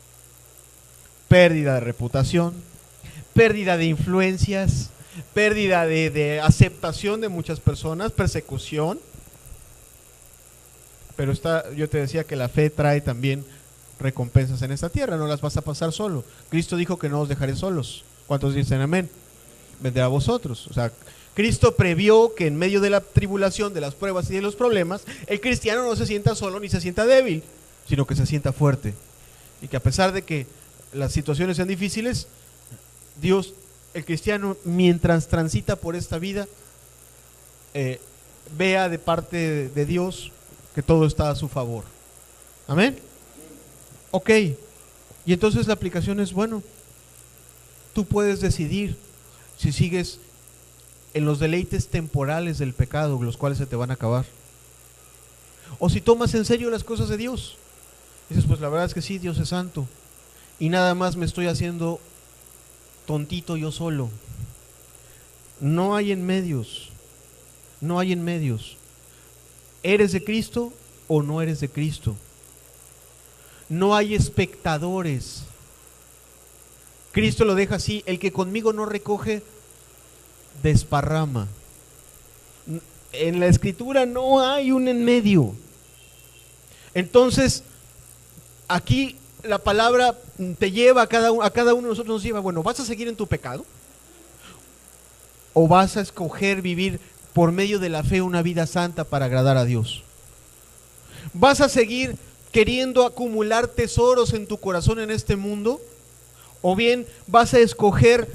Speaker 1: pérdida de reputación, pérdida de influencias, pérdida de aceptación de muchas personas, persecución. Pero yo te decía que la fe trae también recompensas en esta tierra, no las vas a pasar solo. Cristo dijo que no os dejaré solos. ¿Cuántos dicen amén? Vendrá a vosotros. O sea, Cristo previó que en medio de la tribulación, de las pruebas y de los problemas, el cristiano no se sienta solo ni se sienta débil, sino que se sienta fuerte. Y que a pesar de que las situaciones sean difíciles, Dios, el cristiano, mientras transita por esta vida, vea de parte de Dios que todo está a su favor. Amén. Ok. Y entonces la aplicación es, bueno, tú puedes decidir si sigues en los deleites temporales del pecado, los cuales se te van a acabar, o si tomas en serio las cosas de Dios. Dices, pues la verdad es que sí, Dios es santo, y nada más me estoy haciendo tontito yo solo. No hay en medios. No hay en medios. ¿Eres de Cristo o no eres de Cristo? No hay espectadores. Cristo lo deja así: el que conmigo no recoge, desparrama. En la Escritura no hay un en medio. Entonces, aquí la palabra te lleva a cada uno de nosotros, nos lleva, bueno, ¿vas a seguir en tu pecado? ¿O vas a escoger vivir por medio de la fe una vida santa para agradar a Dios? ¿Vas a seguir queriendo acumular tesoros en tu corazón en este mundo? ¿O bien vas a escoger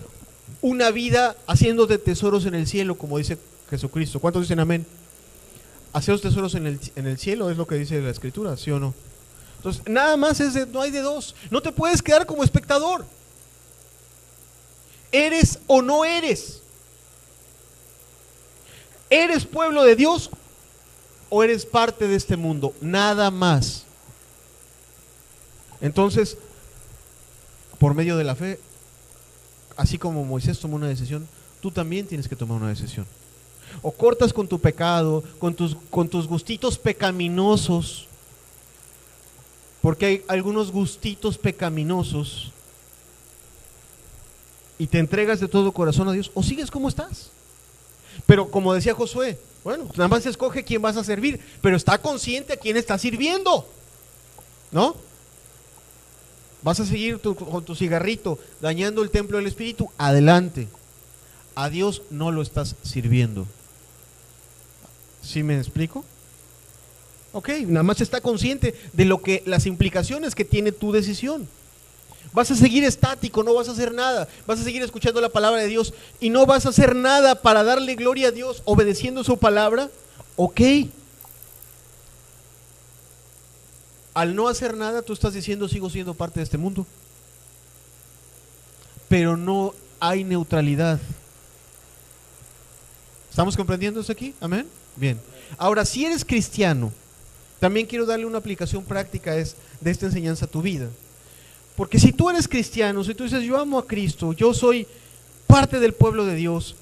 Speaker 1: una vida haciéndote tesoros en el cielo, como dice Jesucristo? ¿Cuántos dicen amén? Haceos tesoros en el cielo, es lo que dice la Escritura, ¿sí o no? Entonces, nada más no hay de dos. No te puedes quedar como espectador. ¿Eres o no eres? ¿Eres pueblo de Dios o eres parte de este mundo? Nada más. Entonces, por medio de la fe, así como Moisés tomó una decisión, tú también tienes que tomar una decisión. O cortas con tu pecado, con tus gustitos pecaminosos, porque hay algunos gustitos pecaminosos, y te entregas de todo corazón a Dios, o sigues como estás. Pero como decía Josué, bueno, nada más escoge quién vas a servir, pero está consciente a quién está sirviendo, ¿no? Vas a seguir con tu cigarrito dañando el templo del Espíritu, adelante. A Dios no lo estás sirviendo. ¿Sí me explico? Ok, nada más está consciente de las implicaciones que tiene tu decisión. Vas a seguir estático, no vas a hacer nada. Vas a seguir escuchando la palabra de Dios y no vas a hacer nada para darle gloria a Dios obedeciendo su palabra. Ok. Al no hacer nada, tú estás diciendo, sigo siendo parte de este mundo. Pero no hay neutralidad. ¿Estamos comprendiendo eso aquí? ¿Amén? Bien. Ahora, si eres cristiano, también quiero darle una aplicación práctica de esta enseñanza a tu vida. Porque si tú eres cristiano, si tú dices, yo amo a Cristo, yo soy parte del pueblo de Dios,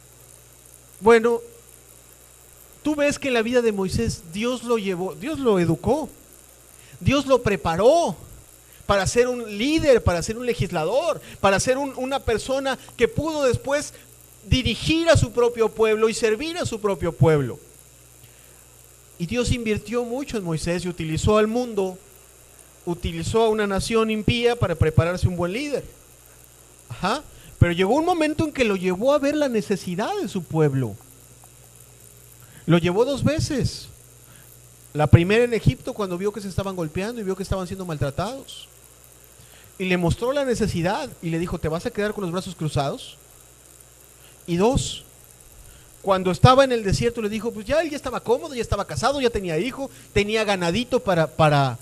Speaker 1: bueno, tú ves que en la vida de Moisés Dios lo llevó, Dios lo educó, Dios lo preparó para ser un líder, para ser un legislador, para ser una persona que pudo después dirigir a su propio pueblo y servir a su propio pueblo. Y Dios invirtió mucho en Moisés y utilizó al mundo, utilizó a una nación impía para prepararse un buen líder. Ajá. Pero llegó un momento en que lo llevó a ver la necesidad de su pueblo. Lo llevó 2 veces. La primera en Egipto, cuando vio que se estaban golpeando y vio que estaban siendo maltratados. Y le mostró la necesidad y le dijo, ¿te vas a quedar con los brazos cruzados? Y dos, cuando estaba en el desierto le dijo, pues ya él ya estaba cómodo, ya estaba casado, ya tenía hijo, tenía ganadito para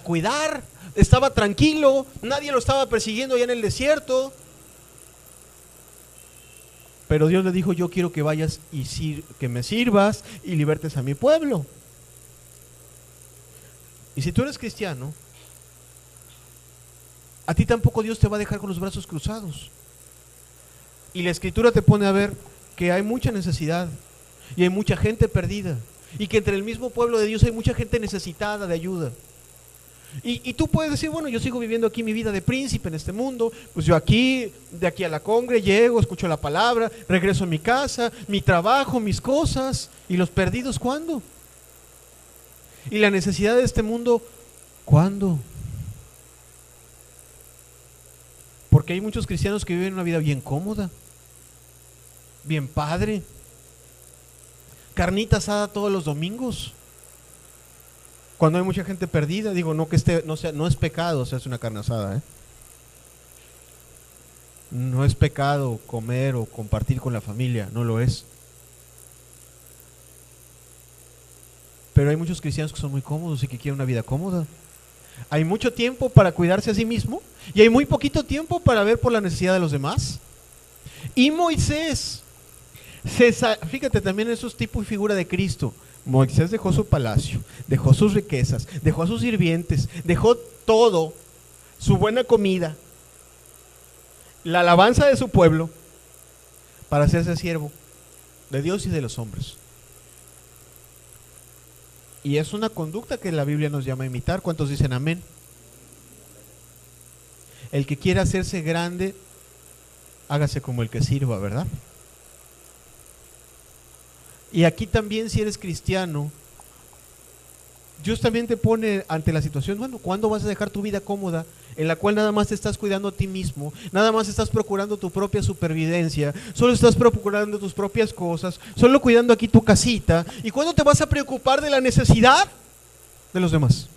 Speaker 1: cuidar, estaba tranquilo, nadie lo estaba persiguiendo allá en el desierto. Pero Dios le dijo, yo quiero que vayas y que me sirvas y libertes a mi pueblo. Y si tú eres cristiano, a ti tampoco Dios te va a dejar con los brazos cruzados. Y la Escritura te pone a ver que hay mucha necesidad y hay mucha gente perdida y que entre el mismo pueblo de Dios hay mucha gente necesitada de ayuda. Y tú puedes decir, bueno, yo sigo viviendo aquí mi vida de príncipe en este mundo, pues yo aquí, de aquí a la congre, llego, escucho la palabra, regreso a mi casa, mi trabajo, mis cosas. ¿Y los perdidos cuándo? ¿Y la necesidad de este mundo cuándo? Porque hay muchos cristianos que viven una vida bien cómoda, bien padre, carnita asada todos los domingos. Cuando hay mucha gente perdida, digo, no es pecado hacerse una carne asada, ¿eh? No es pecado comer o compartir con la familia, no lo es. Pero hay muchos cristianos que son muy cómodos y que quieren una vida cómoda. Hay mucho tiempo para cuidarse a sí mismo y hay muy poquito tiempo para ver por la necesidad de los demás. Y Moisés, fíjate, también eso es tipo y figura de Cristo. Moisés dejó su palacio, dejó sus riquezas, dejó a sus sirvientes, dejó todo, su buena comida, la alabanza de su pueblo, para hacerse siervo de Dios y de los hombres. Y es una conducta que la Biblia nos llama a imitar. ¿Cuántos dicen amén? El que quiera hacerse grande, hágase como el que sirva, ¿verdad? Y aquí también, si eres cristiano, Dios también te pone ante la situación, bueno, ¿cuándo vas a dejar tu vida cómoda, en la cual nada más te estás cuidando a ti mismo, nada más estás procurando tu propia supervivencia, solo estás procurando tus propias cosas, solo cuidando aquí tu casita? ¿Y cuándo te vas a preocupar de la necesidad de los demás?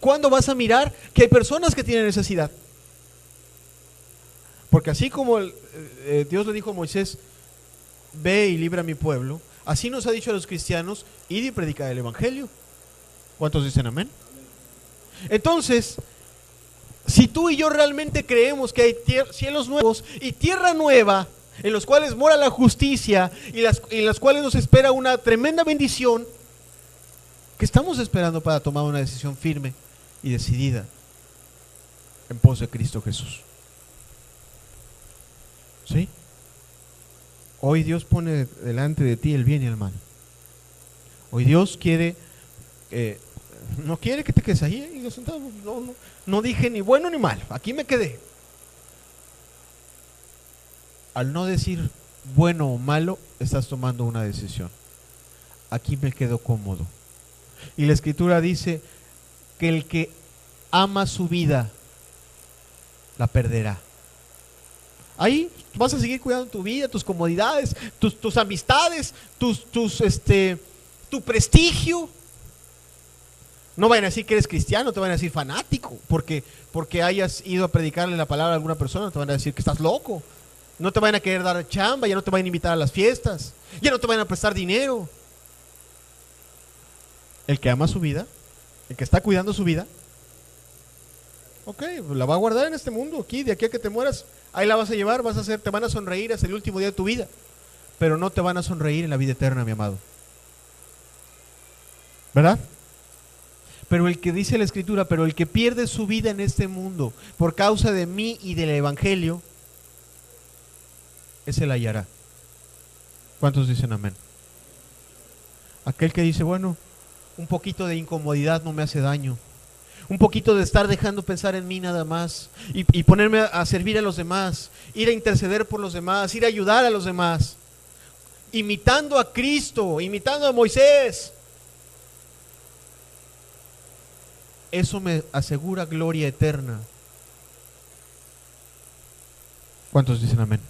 Speaker 1: ¿Cuándo vas a mirar que hay personas que tienen necesidad? Porque así como Dios le dijo a Moisés, ve y libra a mi pueblo, así nos ha dicho a los cristianos, id y predicad el evangelio. ¿Cuántos dicen amén? Entonces, si tú y yo realmente creemos que hay cielos nuevos y tierra nueva, en los cuales mora la justicia y en las cuales nos espera una tremenda bendición, ¿qué estamos esperando para tomar una decisión firme y decidida en pos de Cristo Jesús? ¿Sí? Hoy Dios pone delante de ti el bien y el mal. Hoy Dios quiere, no quiere que te quedes ahí. No dije ni bueno ni malo, aquí me quedé. Al no decir bueno o malo, estás tomando una decisión. Aquí me quedo cómodo. Y la Escritura dice que el que ama su vida, la perderá. Ahí vas a seguir cuidando tu vida, tus comodidades, tus amistades, tu prestigio. No vayan a decir que eres cristiano, te van a decir fanático, porque hayas ido a predicarle la palabra a alguna persona, te van a decir que estás loco. No te van a querer dar chamba, ya no te van a invitar a las fiestas, ya no te van a prestar dinero. El que ama su vida, el que está cuidando su vida, ok, la va a guardar en este mundo, aquí, de aquí a que te mueras, ahí la vas a llevar, te van a sonreír hasta el último día de tu vida, pero no te van a sonreír en la vida eterna, mi amado. ¿Verdad? Pero el que dice la Escritura, pero el que pierde su vida en este mundo por causa de mí y del Evangelio, ese la hallará. ¿Cuántos dicen amén? Aquel que dice, bueno, un poquito de incomodidad no me hace daño, un poquito de estar dejando pensar en mí nada más y ponerme a servir a los demás, ir a interceder por los demás, ir a ayudar a los demás, imitando a Cristo, imitando a Moisés. Eso me asegura gloria eterna. ¿Cuántos dicen amén?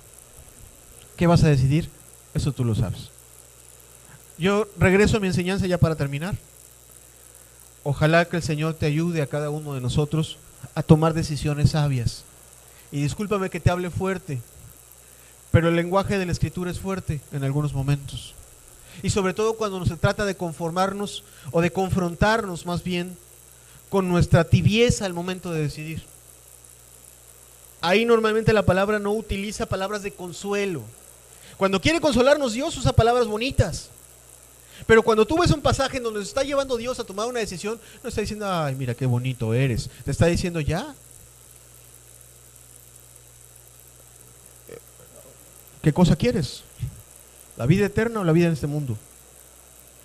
Speaker 1: ¿Qué vas a decidir? Eso tú lo sabes. Yo regreso a mi enseñanza ya para terminar. Ojalá que el Señor te ayude a cada uno de nosotros a tomar decisiones sabias. Y discúlpame que te hable fuerte, pero el lenguaje de la Escritura es fuerte en algunos momentos. Y sobre todo cuando se trata de conformarnos o de confrontarnos más bien con nuestra tibieza al momento de decidir. Ahí normalmente la palabra no utiliza palabras de consuelo. Cuando quiere consolarnos Dios usa palabras bonitas. Pero cuando tú ves un pasaje en donde nos está llevando Dios a tomar una decisión, no está diciendo, ay, mira qué bonito eres. Te está diciendo, ya. ¿Qué cosa quieres? ¿La vida eterna o la vida en este mundo?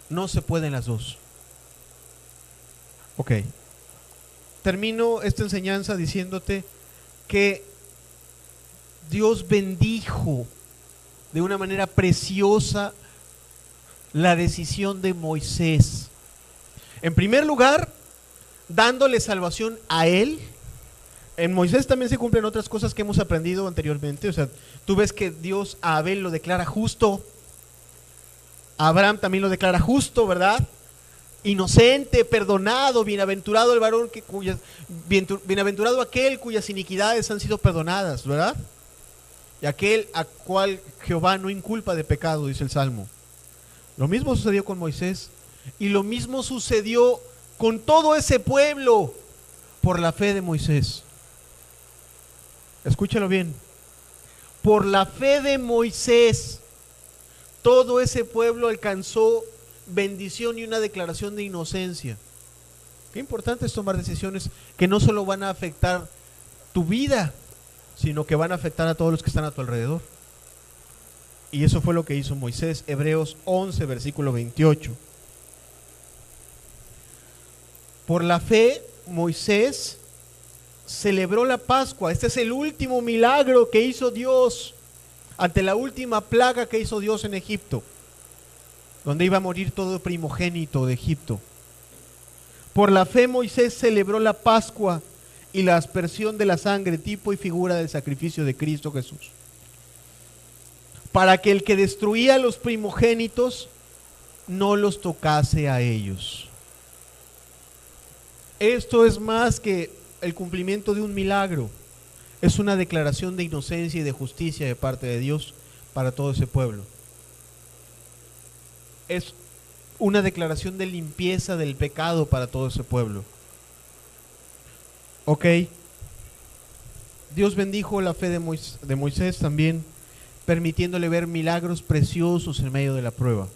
Speaker 1: No se pueden las dos. Ok. Termino esta enseñanza diciéndote que Dios bendijo de una manera preciosa la decisión de Moisés. En primer lugar, dándole salvación a él. En Moisés también se cumplen otras cosas que hemos aprendido anteriormente. O sea, tú ves que Dios a Abel lo declara justo, a Abraham también lo declara justo, ¿verdad? Inocente, perdonado, bienaventurado el varón bienaventurado aquel cuyas iniquidades han sido perdonadas, ¿verdad? Y aquel a cual Jehová no inculpa de pecado, dice el Salmo. Lo mismo sucedió con Moisés y lo mismo sucedió con todo ese pueblo por la fe de Moisés. Escúchalo bien. Por la fe de Moisés, todo ese pueblo alcanzó bendición y una declaración de inocencia. Qué importante es tomar decisiones que no solo van a afectar tu vida, sino que van a afectar a todos los que están a tu alrededor. Y eso fue lo que hizo Moisés. Hebreos 11, versículo 28. Por la fe, Moisés celebró la Pascua. Este es el último milagro que hizo Dios ante la última plaga que hizo Dios en Egipto, donde iba a morir todo primogénito de Egipto. Por la fe, Moisés celebró la Pascua y la aspersión de la sangre, tipo y figura del sacrificio de Cristo Jesús, para que el que destruía a los primogénitos no los tocase a ellos. Esto es más que el cumplimiento de un milagro, es una declaración de inocencia y de justicia de parte de Dios para todo ese pueblo. Es una declaración de limpieza del pecado para todo ese pueblo. Ok, Dios bendijo la fe de Moisés también, permitiéndole ver milagros preciosos en medio de la prueba.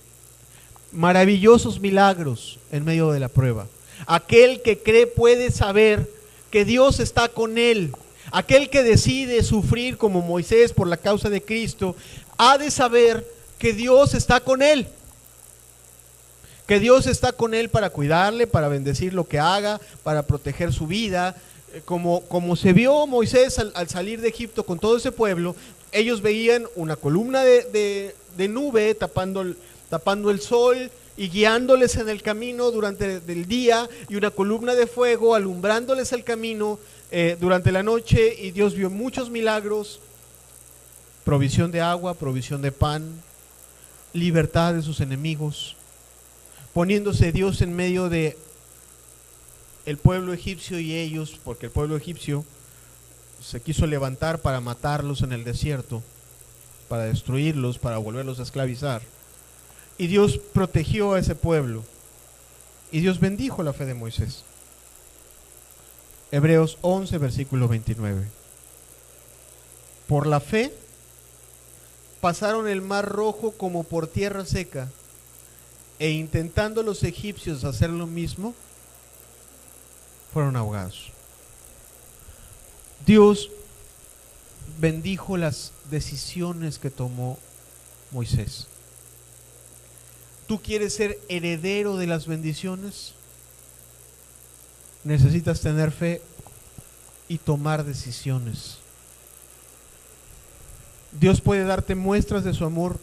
Speaker 1: Maravillosos milagros en medio de la prueba. Aquel que cree puede saber que Dios está con él. Aquel que decide sufrir como Moisés por la causa de Cristo, ha de saber que Dios está con él. Que Dios está con él para cuidarle, para bendecir lo que haga, para proteger su vida. Como se vio Moisés al salir de Egipto con todo ese pueblo, ellos veían una columna de nube tapando el sol y guiándoles en el camino durante el día, y una columna de fuego alumbrándoles el camino durante la noche. Y Dios vio muchos milagros: provisión de agua, provisión de pan, libertad de sus enemigos, poniéndose Dios en medio de el pueblo egipcio y ellos, porque el pueblo egipcio se quiso levantar para matarlos en el desierto, para destruirlos, para volverlos a esclavizar. Y Dios protegió a ese pueblo, y Dios bendijo la fe de Moisés. Hebreos 11, versículo 29. Por la fe pasaron el mar rojo como por tierra seca, e intentando los egipcios hacer lo mismo, fueron ahogados. Dios bendijo las decisiones que tomó Moisés. ¿Tú quieres ser heredero de las bendiciones? Necesitas tener fe y tomar decisiones. Dios puede darte muestras de su amor,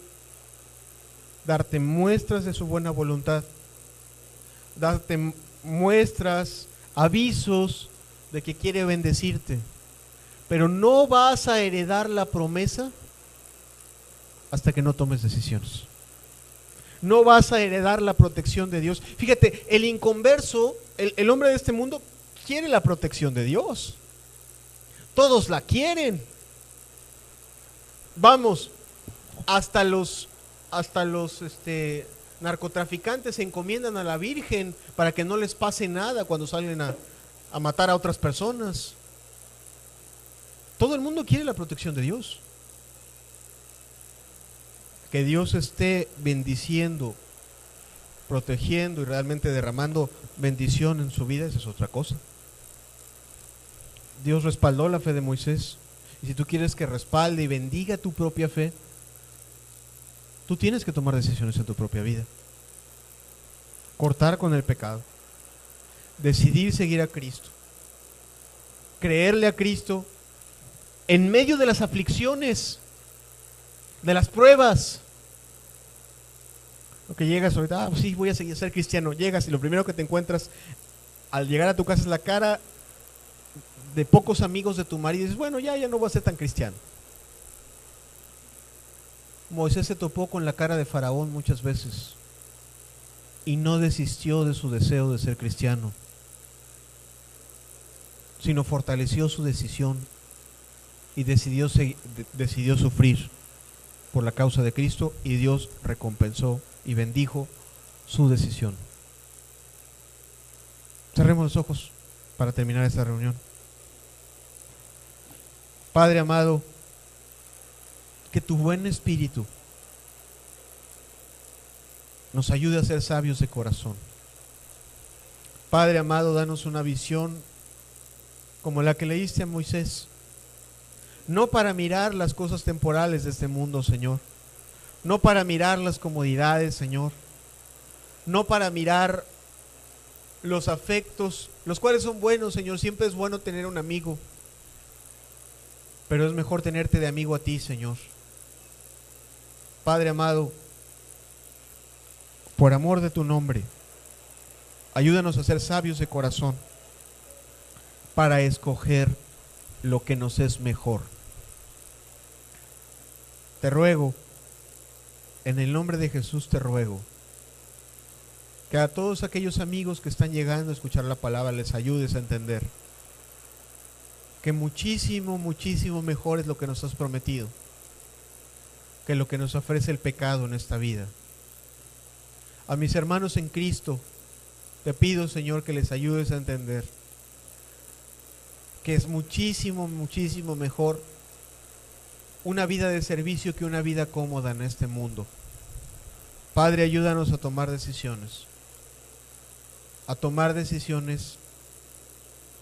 Speaker 1: darte muestras de su buena voluntad, darte muestras, avisos de que quiere bendecirte, pero no vas a heredar la promesa hasta que no tomes decisiones. No vas a heredar la protección de Dios. Fíjate, el inconverso, el hombre de este mundo, quiere la protección de Dios. Todos la quieren. Vamos, hasta los narcotraficantes se encomiendan a la Virgen para que no les pase nada cuando salen a matar a otras personas. Todo el mundo quiere la protección de Dios. Que Dios esté bendiciendo, protegiendo y realmente derramando bendición en su vida, esa es otra cosa. Dios respaldó la fe de Moisés. Y si tú quieres que respalde y bendiga tu propia fe, tú tienes que tomar decisiones en tu propia vida. Cortar con el pecado. Decidir seguir a Cristo. Creerle a Cristo en medio de las aflicciones, de las pruebas. Lo que llegas ahorita, pues sí, voy a seguir a ser cristiano. Llegas y lo primero que te encuentras al llegar a tu casa es la cara de pocos amigos de tu marido. Y dices, bueno, ya no voy a ser tan cristiano. Moisés se topó con la cara de Faraón muchas veces y no desistió de su deseo de ser cristiano, sino fortaleció su decisión y decidió sufrir por la causa de Cristo, y Dios recompensó y bendijo su decisión. Cerremos los ojos para terminar esta reunión. Padre amado, que tu buen espíritu nos ayude a ser sabios de corazón. Padre amado, danos una visión como la que le diste a Moisés, no para mirar las cosas temporales de este mundo, Señor, no para mirar las comodidades, Señor, no para mirar los afectos, los cuales son buenos, Señor. Siempre es bueno tener un amigo, pero es mejor tenerte de amigo a ti, Señor. Padre amado, por amor de tu nombre, ayúdanos a ser sabios de corazón para escoger lo que nos es mejor. Te ruego, en el nombre de Jesús te ruego, que a todos aquellos amigos que están llegando a escuchar la palabra les ayudes a entender que muchísimo, muchísimo mejor es lo que nos has prometido que lo que nos ofrece el pecado en esta vida. A mis hermanos en Cristo, te pido, Señor, que les ayudes a entender que es muchísimo, muchísimo mejor una vida de servicio que una vida cómoda en este mundo. Padre, ayúdanos a tomar decisiones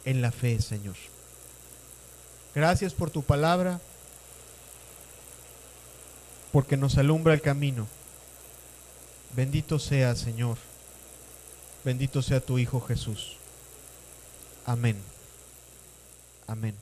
Speaker 1: en la fe, Señor. Gracias por tu palabra, porque nos alumbra el camino. Bendito sea, Señor. Bendito sea tu Hijo Jesús. Amén. Amén.